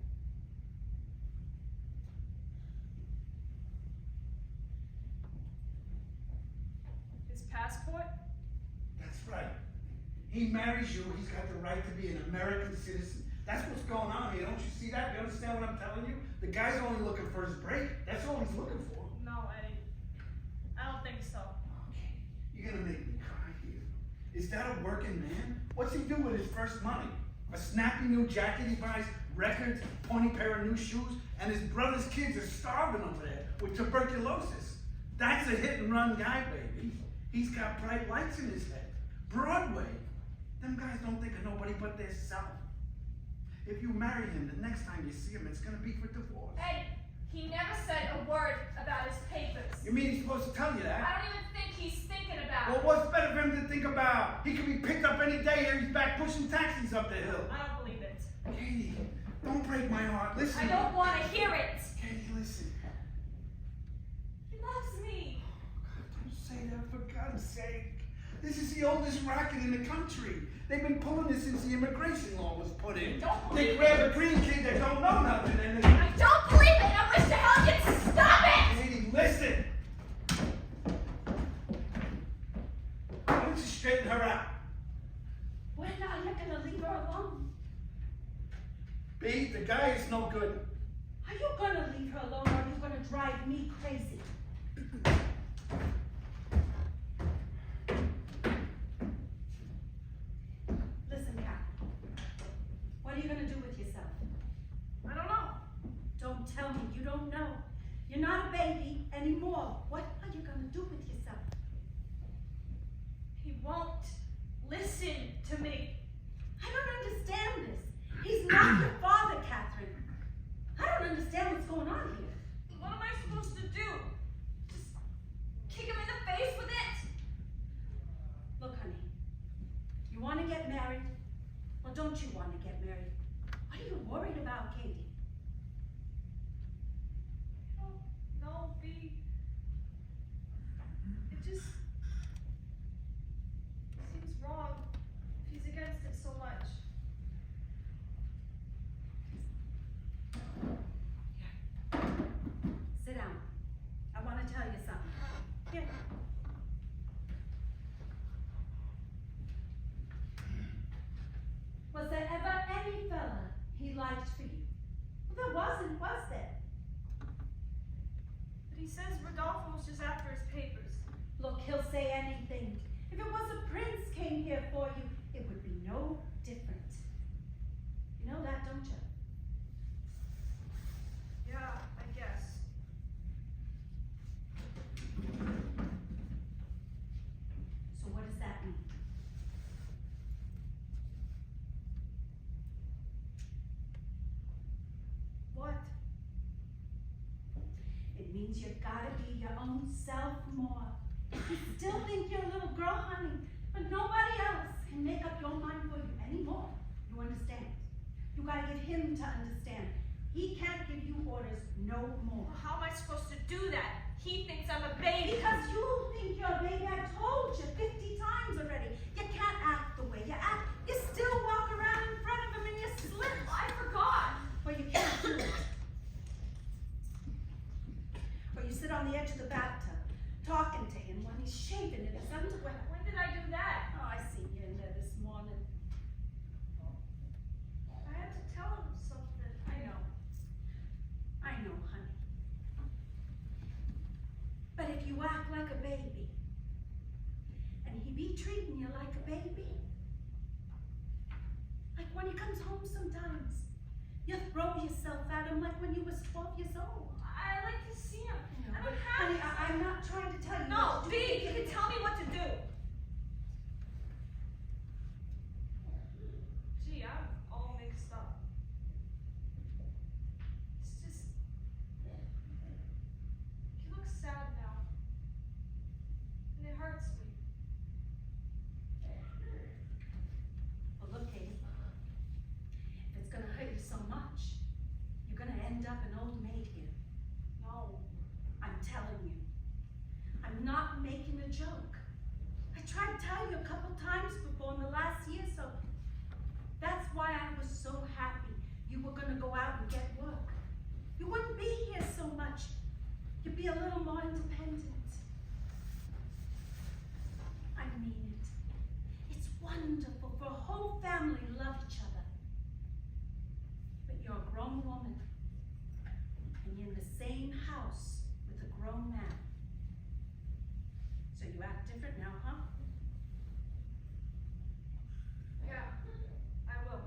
His passport? That's right. He marries you, he's got the right to be an American citizen. That's what's going on here. Don't you see that? You understand what I'm telling you? The guy's only looking for his break. That's all he's looking for. No, Eddie. I don't think so. Okay, you're gonna make me cry here. Is that a working man? What's he do with his first money? A snappy new jacket he buys, records, pointy pair of new shoes, and his brother's kids are starving over there with tuberculosis. That's a hit and run guy, baby. He's got bright lights in his head. Broadway. Them guys don't think of nobody but their self. If you marry him, the next time you see him, it's gonna be for divorce. Eddie, he never said a word about his papers. You mean he's supposed to tell you that? I don't even think he's thinking about Well, it. what's better for him to think about? He could be picked up any day here. He's back pushing taxis up the hill. I don't believe it. Katie, don't break my heart. Listen. I don't want to hear it. Katie, listen. He loves me. Don't say that, for God's sake. This is the oldest racket in the country. They've been pulling this since the immigration law was put in. Don't They believe grab it. a green kid that don't know nothing and I don't believe it. I wish the hell you'd stop it. Katie, listen. Why don't you straighten her out? When are you gonna leave her alone? B, the guy is no good. Are you gonna leave her alone or are you gonna drive me crazy? Listen, Catherine. What are you gonna do with yourself? I don't know. Don't tell me you don't know. You're not a baby anymore. What are you gonna do with yourself? He won't listen to me. I don't understand this. He's not your father, Catherine. I don't understand what's going on here. What am I supposed to do? Just kick him in the face with it? Look, honey, you want to get married? Or don't you want to get married? What are you worried about, Katie? No, B. It just seems wrong. He's against it so much. Sit down. I want to tell you something. Here. Was there ever any fella he liked for you? Well, there wasn't, was there? But he says Rodolfo was just after his papers. Look, he'll say anything. If it was a prince came here for you, it would be no different. You know that, don't you? Yeah, I guess. So what does that mean? What? It means you gotta be your own self more. You still think you're a little girl, honey, but nobody else can make up your mind for you anymore. You understand? You gotta get him to understand. He can't give you orders no more. Well, how am I supposed to do that? He thinks I'm a baby. Because you think you're a baby. I told you 50 times already. You can't act the way you act. You still walk around in front of him and you slip. I forgot. Or you can't do it. Or you sit on the edge of the bathtub, talking to him when he's shaving in his underwear. When did I do that? Oh, I seen you in there this morning. I had to tell him something. I know, honey. But if you act like a baby, and he be treating you like a baby, like when he comes home sometimes, you throw yourself at him like when you was 12 years old. I like to see him. You know, I don't but, have honey, to. I'm not trying to tell you No, what to do. B, you can tell me what to do. Gee, I'm all mixed up. It's just... He looks sad now. And it hurts me. Well, look, Katie, if it's gonna hurt you so much, you're gonna end up an old maid here. No. I'm telling you. I'm not making a joke. I tried to tell you a couple times before in the last year, so that's why I was so happy you were gonna go out and get work. You wouldn't be here so much. You'd be a little more independent. I mean it. It's wonderful for a whole family to love each other. But you're a grown woman, and you're in the same house with a grown man. So you act different now, huh? Yeah, I will.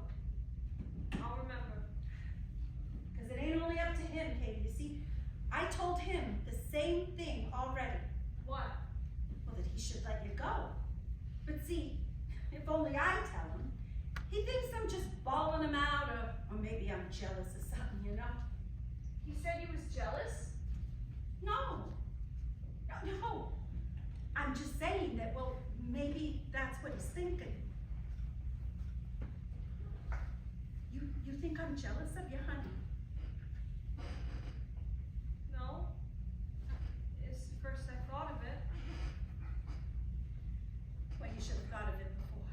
I'll remember. Because it ain't only up to him, Katie. You see, I told him the same thing already. What? Well, that he should let you go. But see, if only I tell him, he thinks I'm just bawling him out, or maybe I'm jealous or something, you know? He said he was jealous? No. No. I'm just saying that, well, maybe that's what he's thinking. You think I'm jealous of you, honey? No. It's the first I thought of it. Well, you should have thought of it before.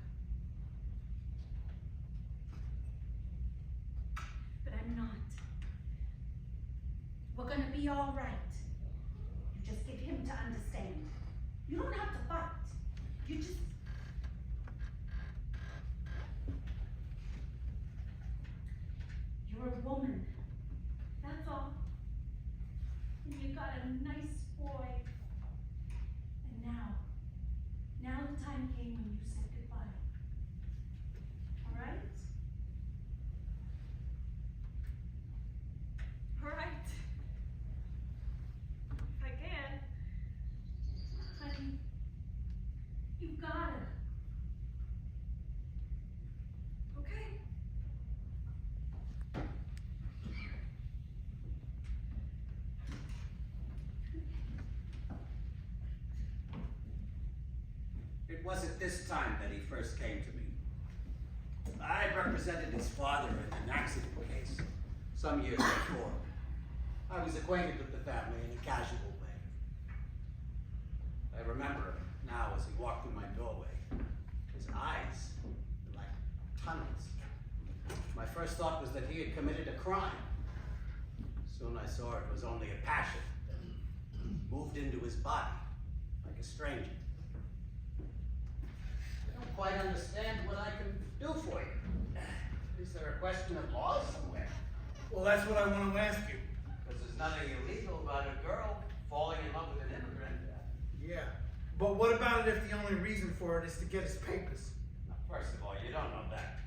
But I'm not. We're gonna be all right. You just get him to understand. You don't have to fight. You just... You're a woman. That's all. And you got a nice boy. And now the time came when you said goodbye. All right? All right. If I can. Honey, you gotta. Okay. It was at this time that he first came to me. I represented his father in an accident case some years before. I was acquainted with the family in a casual way. I remember now as he walked through my doorway, his eyes were like tunnels. My first thought was that he had committed a crime. Soon I saw it was only a passion that moved into his body like a stranger. I don't quite understand what I can do for you. Is there a question of law somewhere? Well, that's what I want to ask you. Because there's nothing illegal about a girl falling in love with an immigrant. Yeah. But what about it if the only reason for it is to get his papers? First of all, you don't know that.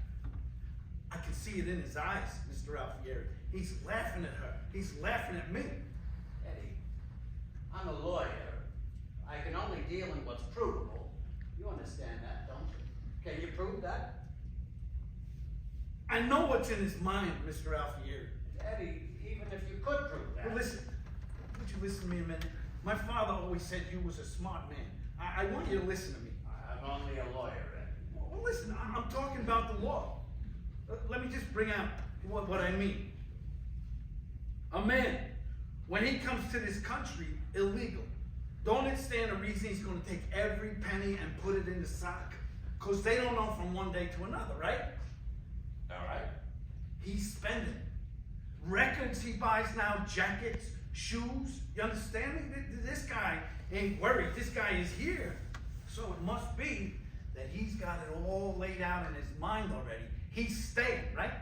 I can see it in his eyes, Mr. Alfieri. He's laughing at her. He's laughing at me. Eddie, I'm a lawyer. I can only deal in what's provable. You understand that, don't you? Can you prove that? I know what's in his mind, Mr. Alfieri. Eddie, even if you could prove that. Well, listen. Would you listen to me a minute? My father always said you was a smart man. I want you to listen to me. I'm only a lawyer, Eddie. Well, listen, I'm talking about the law. Let me just bring out what I mean. A man, when he comes to this country illegal, don't it stand a reason he's going to take every penny and put it in the sock? Because they don't know from one day to another, right? All right. He's spending. Records he buys now, jackets, shoes. You understand me? This guy ain't worried. This guy is here. So it must be that he's got it all laid out in his mind already. He's staying, right?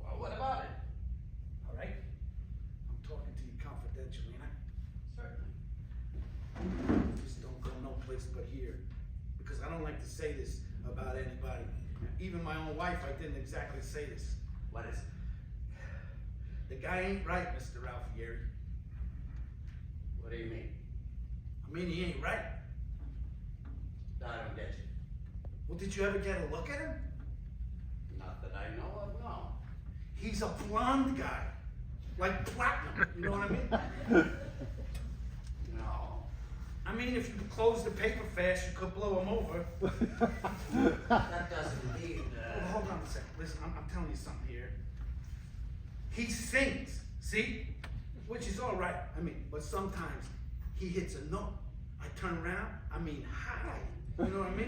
Well, what about it? All right? I'm talking to you confidentially, and Certainly. just don't go no place but here. Because I don't like to say this about anybody. Even my own wife, I didn't exactly say this. What is it? The guy ain't right, Mr. Alfieri. What do you mean? I mean, he ain't right. I don't get you. Well, did you ever get a look at him? Not that I know of, no. He's a blonde guy. Like platinum, you know what I mean? No. I mean, if you could close the paper fast, you could blow him over. That doesn't mean, Well, hold on a second. Listen, I'm telling you something here. He sings, see? Which is all right. I mean, but sometimes he hits a note. I turn around, I mean, hi. You know what I mean?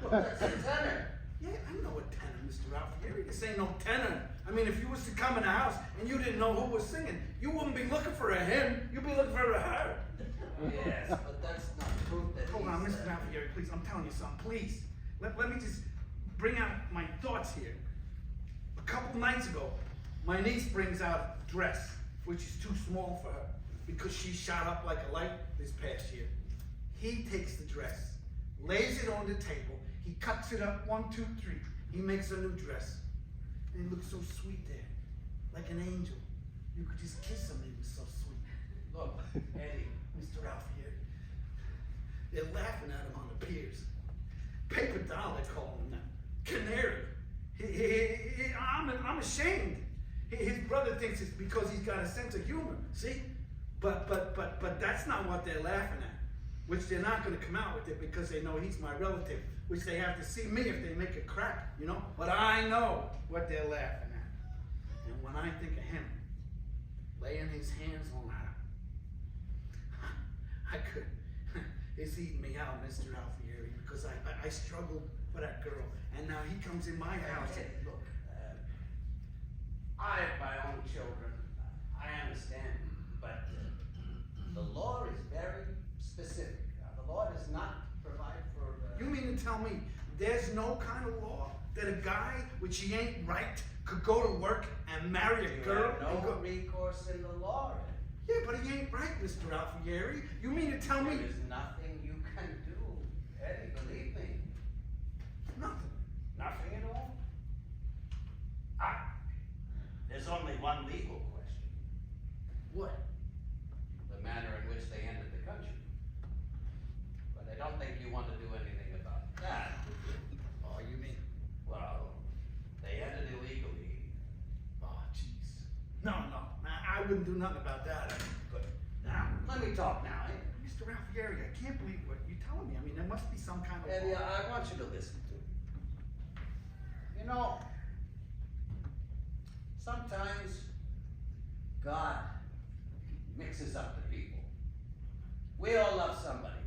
Well, that's a tenor. Yeah, I know a tenor, Mr. Alfieri. This ain't no tenor. I mean, if you was to come in the house and you didn't know who was singing, you wouldn't be looking for a him. You'd be looking for a her. Yes, but that's not proof that Hold on, he's, Mr. Alfieri, please. I'm telling you something. Please. Let me just bring out my thoughts here. A couple nights ago, my niece brings out a dress, which is too small for her because she shot up like a light this past year. He takes the dress, lays it on the table, he cuts it up 1, 2, 3. He makes a new dress. And it looks so sweet there, like an angel. You could just kiss him, he was so sweet. Look, Eddie. Mr. Alfieri, they're laughing at him on the piers. Paper doll, they call him now. Canary. I'm ashamed. His brother thinks it's because he's got a sense of humor, see? But that's not what they're laughing at. Which they're not going to come out with it because they know he's my relative. Which they have to see me if they make a crack, you know? But I know what they're laughing at. And when I think of him, laying his hands on her, I could, it's eating me out, Mr. Alfieri, because I struggled for that girl. And now he comes in my house. Eddie, look, I have my own children. I understand. But the law is very specific. The law does not provide for... You mean to tell me there's no kind of law that a guy, which he ain't right, could go to work and marry a girl? You have no recourse in the law, Eddie. Yeah, but he ain't right, Mr. Alfieri. You mean to tell me... There's nothing you can do, Eddie, believe me. Nothing. Nothing at all. There's only one legal question. What? The manner in which they entered the country. But I don't think you want to do anything about that. Oh, you mean? Well, they entered illegally. Oh, jeez. No. I wouldn't do nothing about that. Good. Now, let me talk now, eh? Mr. Alfieri, I can't believe what you're telling me. I mean, there must be some kind of Eddie, law. I want you to listen to me. You know, sometimes God mixes up the people. We all love somebody.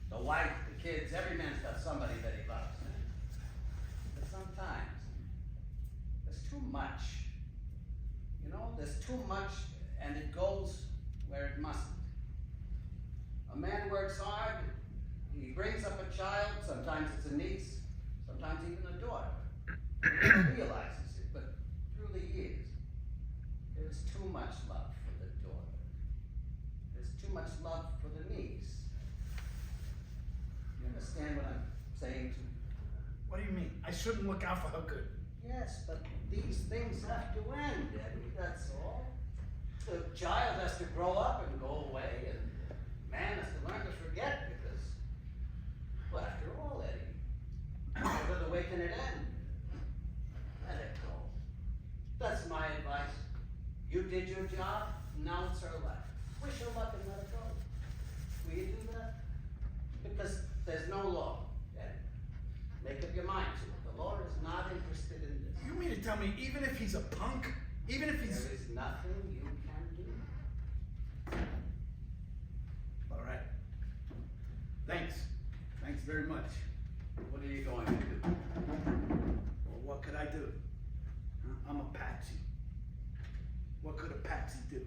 The wife, the kids, every man's got somebody that he loves. But sometimes there's too much. You know, there's too much and it goes where it mustn't. A man works hard, he brings up a child, sometimes it's a niece, sometimes even a daughter. He never realizes it, but through the years, there's too much love for the daughter. There's too much love for the niece. You understand what I'm saying to you? What do you mean? I shouldn't look out for her good. Yes, but these things have to end, Eddie, that's all. The child has to grow up and go away, and man has to learn to forget because, well, after all, Eddie, what other way can it end? Let it go. That's my advice. You did your job, now it's her life. Wish her luck and let it go. Will you do that? Because there's no law, Eddie. Make up your mind to it. The law is not interested in this. You mean to tell me even if he's a punk, even if he's... There is nothing you can do. All right. Thanks. Thanks very much. What are you going to do? Well, what could I do? Huh? I'm a patsy. What could a patsy do?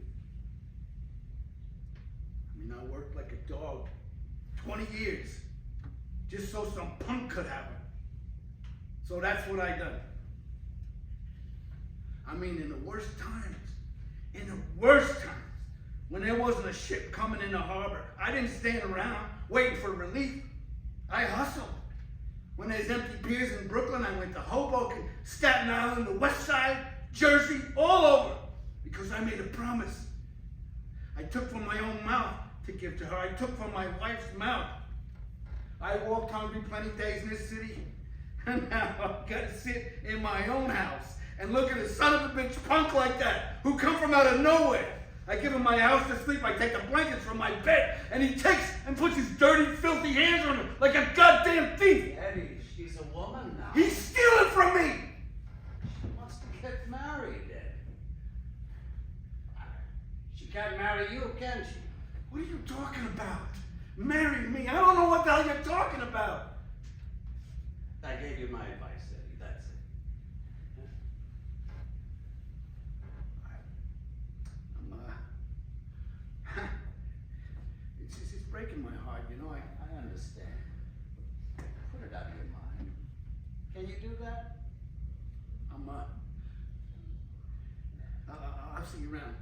I mean, I worked like a dog 20 years just so some punk could have her. So that's what I done. I mean, in the worst times, when there wasn't a ship coming in the harbor, I didn't stand around waiting for relief. I hustled. When there's empty piers in Brooklyn, I went to Hoboken, Staten Island, the West Side, Jersey, all over, because I made a promise. I took from my own mouth to give to her. I took from my wife's mouth. I walked hungry plenty days in this city, and now I've got to sit in my own house and look at a son of a bitch punk like that who come from out of nowhere. I give him my house to sleep, I take the blankets from my bed, and he takes and puts his dirty, filthy hands on her like a goddamn thief. Eddie, she's a woman now. He's stealing from me. She wants to get married, Eddie. She can't marry you, can she? What are you talking about? Marry me? I don't know what the hell you're talking about. I gave you my advice, Eddie, that's it. It's breaking my heart, you know. I understand. Put it out of your mind. Can you do that? I'll see you around.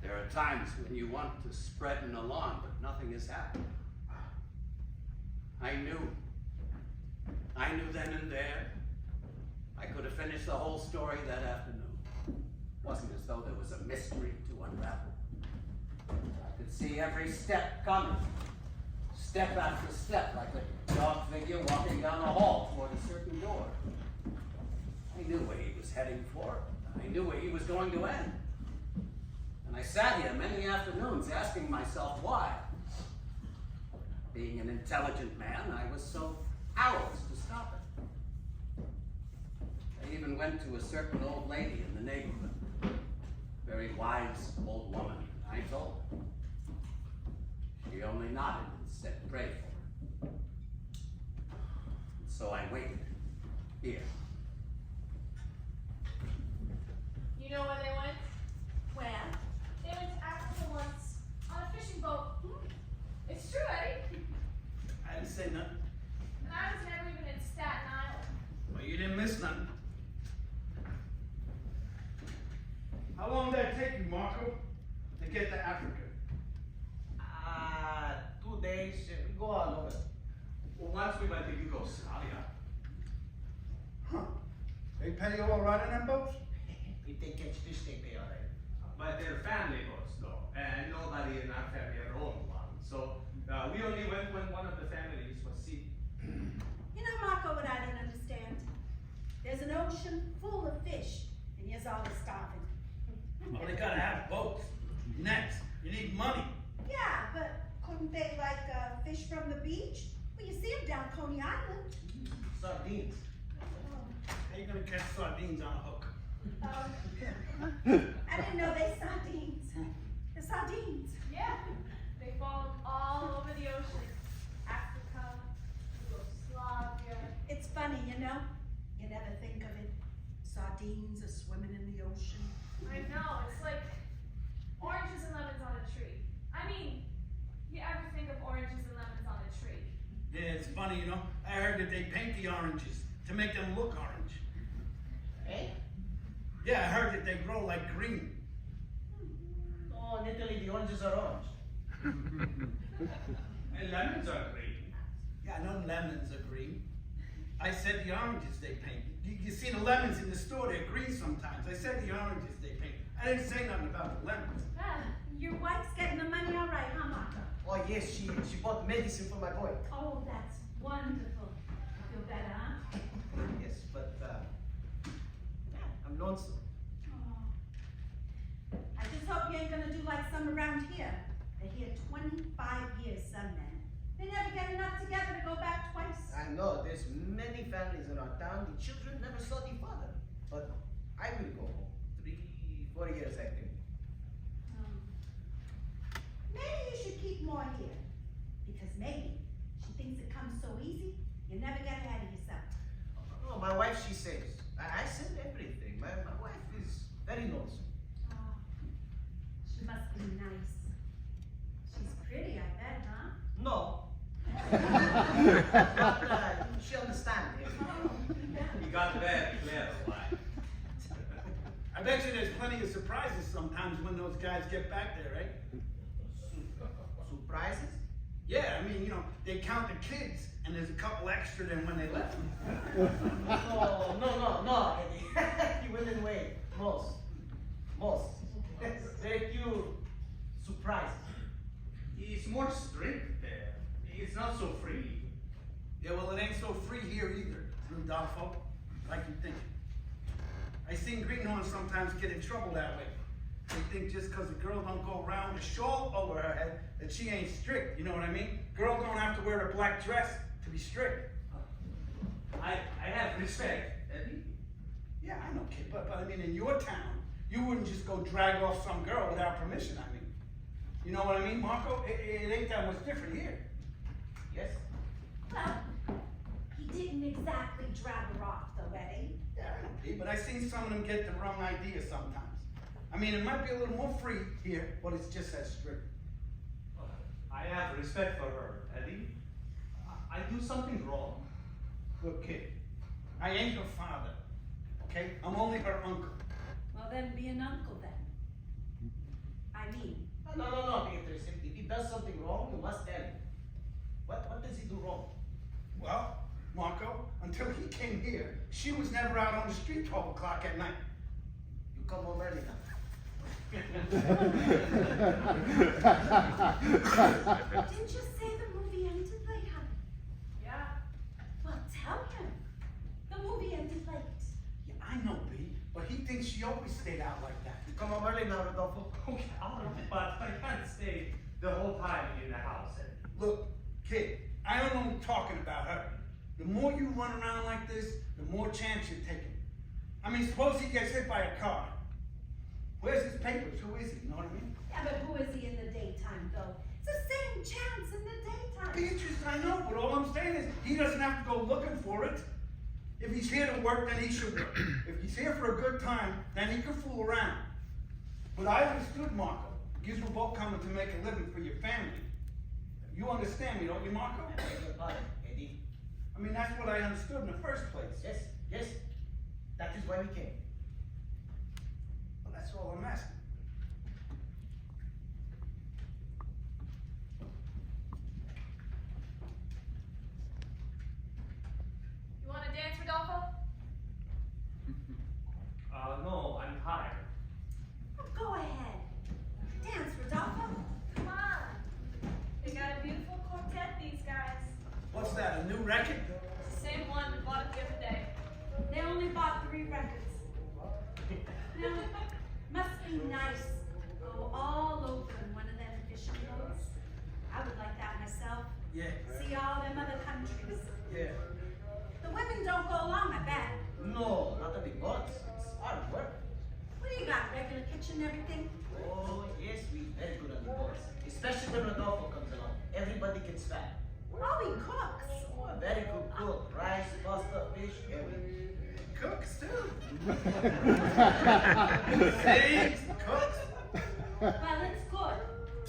There are times when you want to spread an alarm, but nothing has happened. I knew then and there. I could have finished the whole story that afternoon. Wasn't as though there was a mystery to unravel. I could see every step coming. Step after step, like a dog figure walking down a hall toward a certain door. I knew where he was heading for. I knew where he was going to end. And I sat here many afternoons asking myself why. Being an intelligent man, I was so powerless to stop it. I even went to a certain old lady in the neighborhood. Very wise old woman. I told her. She only nodded and said, pray for her. And so I waited. Here. You know where they went? Where? They went to Africa once on a fishing boat. It's true, Eddie. I didn't say nothing. And I was never even in Staten Island. Well, you didn't miss nothing. How long did that take you, Marco, to get to Africa? 2 days. We go all over. Well, once we went to Yugoslavia. Huh. They pay you all right on them boats? If they catch fish, they pay all right. But they're family boats, though, and nobody in our family owned one. So we only went when one of the families was sick. You know, Marco, what I don't understand. There's an ocean full of fish, and you're always starving. Well, they gotta have boats, nets. You need money. Yeah, but couldn't they fish from the beach? Well, you see them down Coney Island. Sardines. How you gonna catch sardines on a hook? I didn't know they sardines. The sardines. Yeah. They followed all over the ocean. Africa, Yugoslavia. It's funny, you know? You never think of it. Sardines are swimming in the ocean. I know, it's like oranges and lemons on a tree. I mean, you ever think of oranges and lemons on a tree? Yeah, it's funny, you know. I heard that they paint the oranges to make them look orange. Eh? Yeah, I heard that they grow like green. Oh, in Italy, the oranges are orange. And lemons are green. Yeah, I know lemons are green. I said the oranges they paint. You see the lemons in the store, they're green sometimes. I said the oranges they paint. I didn't say nothing about the lemons. Ah, your wife's getting the money all right, huh, Marco? Oh yes, she bought medicine for my boy. Oh, that's wonderful. Feel better, huh? Yes, but I'm lonesome. Oh. I just hope you ain't gonna do like some around here. They're here 25 years, some men. They never get enough together to go back twice. I know there's many families in our town. The children never saw the father, but I will go home. 3-4 years, I think. Maybe you should keep more here. Because maybe she thinks it comes so easy, you never get ahead of yourself. Oh, my wife, she says. I said everything. My wife is very lonesome. Oh, she must be nice. She's pretty, I bet, huh? No. But she understands. You got very clever, wife. I bet you there's plenty of surprises sometimes when those guys get back there, right? Surprises? Yeah, I mean, you know, they count the kids, and there's a couple extra than when they left. No, Eddie. You wouldn't wait. Most. Very few surprises. It's more strict there. It's not so free. Yeah, well, it ain't so free here either, Rudolfo, like you think. I seen greenhorns sometimes get in trouble that way. They think just because a girl don't go around with a shawl over her head that she ain't strict, you know what I mean? Girl don't have to wear a black dress to be strict. I have respect, Eddie. Yeah, I know, kid, but I mean, in your town, you wouldn't just go drag off some girl without permission, I mean. You know what I mean, Marco? It ain't that much different here. Yes? Well, he didn't exactly drag her off, though, Eddie. Yeah, I know, Pete, but I seen some of them get the wrong idea sometimes. I mean, it might be a little more free here, but it's just as strict. I have respect for her, Eddie. I do something wrong. Look, kid, I ain't her father, okay? I'm only her uncle. Well, then be an uncle, then. I mean, No, Beatrice. If he does something wrong, you must tell him. What does he do wrong? Well, Marco, until he came here, she was never out on the street 12 o'clock at night. You come home early now. didn't you say the movie ended late, honey? Yeah. Well, tell him. The movie ended late. Yeah, I know, B, but he thinks she always stayed out like that. You come home early now, Rodolfo. Okay, but I can't stay the whole time in the house, Eddie. Look, kid, I don't know talking about her. The more you run around like this, the more chance you're taking. I mean, suppose he gets hit by a car. Where's his papers? Who is he? You know what I mean? Yeah, but who is he in the daytime, though? It's the same chance in the daytime. Beatrice, I know, but all I'm saying is he doesn't have to go looking for it. If he's here to work, then he should work. If he's here for a good time, then he can fool around. But I understood Marco. You were both coming to make a living for your family. You understand me, don't you, Marco? I beg your pardon, Eddie. I mean, that's what I understood in the first place. Yes. That is why we came. Well, that's all I'm asking. You want to dance, Rodolfo? No, I'm tired. Oh, go ahead. Dance, Rodolfo. Come on. They got a beautiful quartet, these guys. What's that, a new record? It's the same one we bought it the other day. They only bought 3 records. Now, must be nice. Go all over in one of them fishing boats. I would like that myself. Yeah. See all them other countries. Yeah. The women don't go along, I bet. No, not the big boats. It's hard work. What do you got, regular kitchen and everything? Oh, yes, we very good on the boats. Especially when Rodolfo comes along. Everybody gets fat. Oh, he cooks. Oh, a very good cook. Rice, pasta, fish, everything. Cooks, too. Sings, cooks. Well, it's good.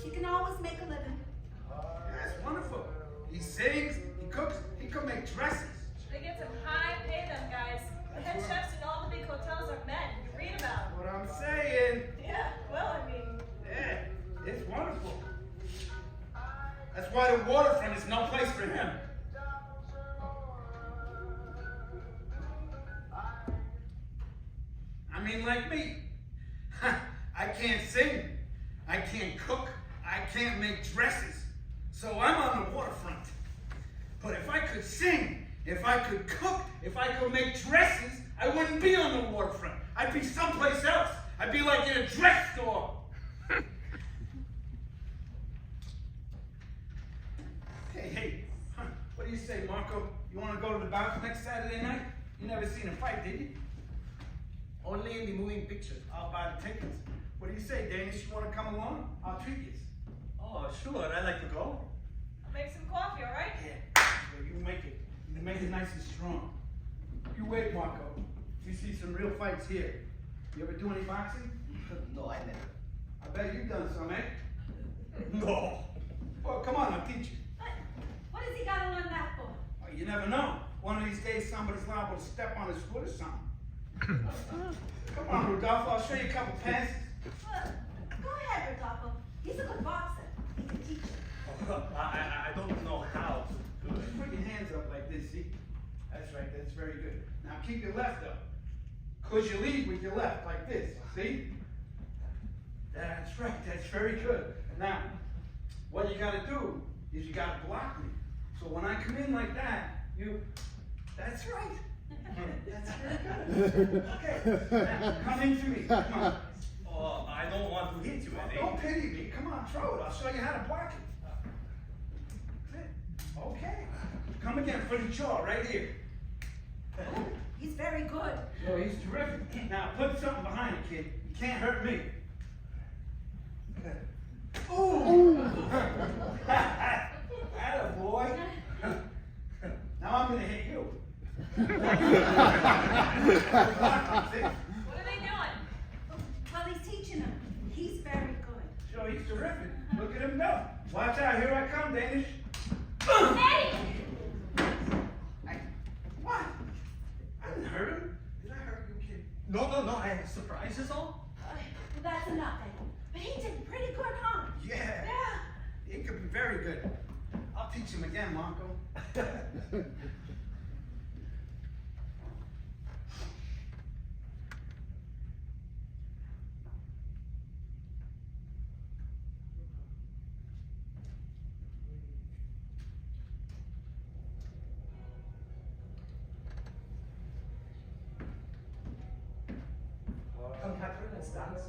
You can always make a living. That's wonderful. He sings, he cooks, he could make dresses. They get some high pay, them guys. The head chefs in all the big hotels are men. You read about them. What I'm saying, Yeah, well, I mean, yeah, it's wonderful. the waterfront is no place for him. I mean, like me. I can't sing. I can't cook. I can't make dresses. So I'm on the waterfront. But if I could sing, if I could cook, if I could make dresses, I wouldn't be on the waterfront. I'd be someplace else. I'd be like in a dress store. Hey, what do you say, Marco? You want to go to the bounce next Saturday night? You never seen a fight, did you? Only in the moving pictures. I'll buy the tickets. What do you say, Danish? You want to come along? I'll treat you. Oh, sure, I'd like to go. I'll make some coffee, all right? Yeah, well, you make it. You make it nice and strong. You wait, Marco. You see some real fights here. You ever do any boxing? No, I never. I bet you've done some, eh? No. Well, come on, I'll teach you. What has he got to learn that for? Oh, you never know. One of these days, somebody's liable to step on his foot or something. Come on, Rodolfo, I'll show you a couple passes. Well, go ahead, Rodolfo. He's a good boxer. He can teach you. I don't know how to do it. Just put your hands up like this, see? That's right, that's very good. Now keep your left up. Cause you lead with your left, like this, see? That's right, that's very good. Now, what you gotta do is you gotta block me. So when I come in like that, that's right. That's very good. Okay, now come into me, come on. Oh, I don't want to hit you, Eddie. Don't pity me, come on, throw it. I'll show you how to block it. That's it. Okay. Come again for the jaw, right here. He's very good. Oh, he's terrific. Now put something behind it, kid. You can't hurt me. Ooh! Atta boy. Now I'm gonna hit you. What are they doing? Well, he's teaching him. He's very good. Sure, he's terrific. Look at him go. Watch out, here I come, Danish. Eddie! What? I didn't hurt him. Did I hurt you, kid? No, I have surprises all. Well, that's enough, Eddie. But he did pretty good, huh? Yeah. Yeah. He could be very good. I'll teach him again, Marco. Come, Catherine, let's dance.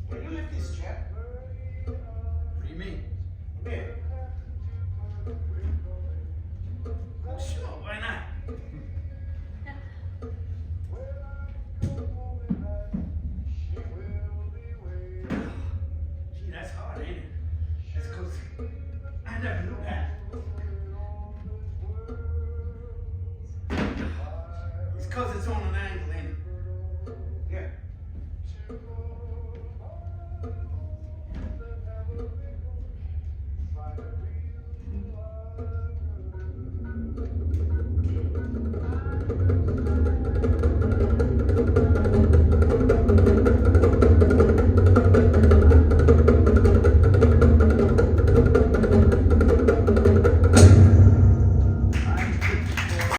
Will you lift this chair? What do you mean? Here. Oh, sure, why not? Gee, that's hard, ain't it? That's cause I never knew that. It's cause it's on an angle, ain't it?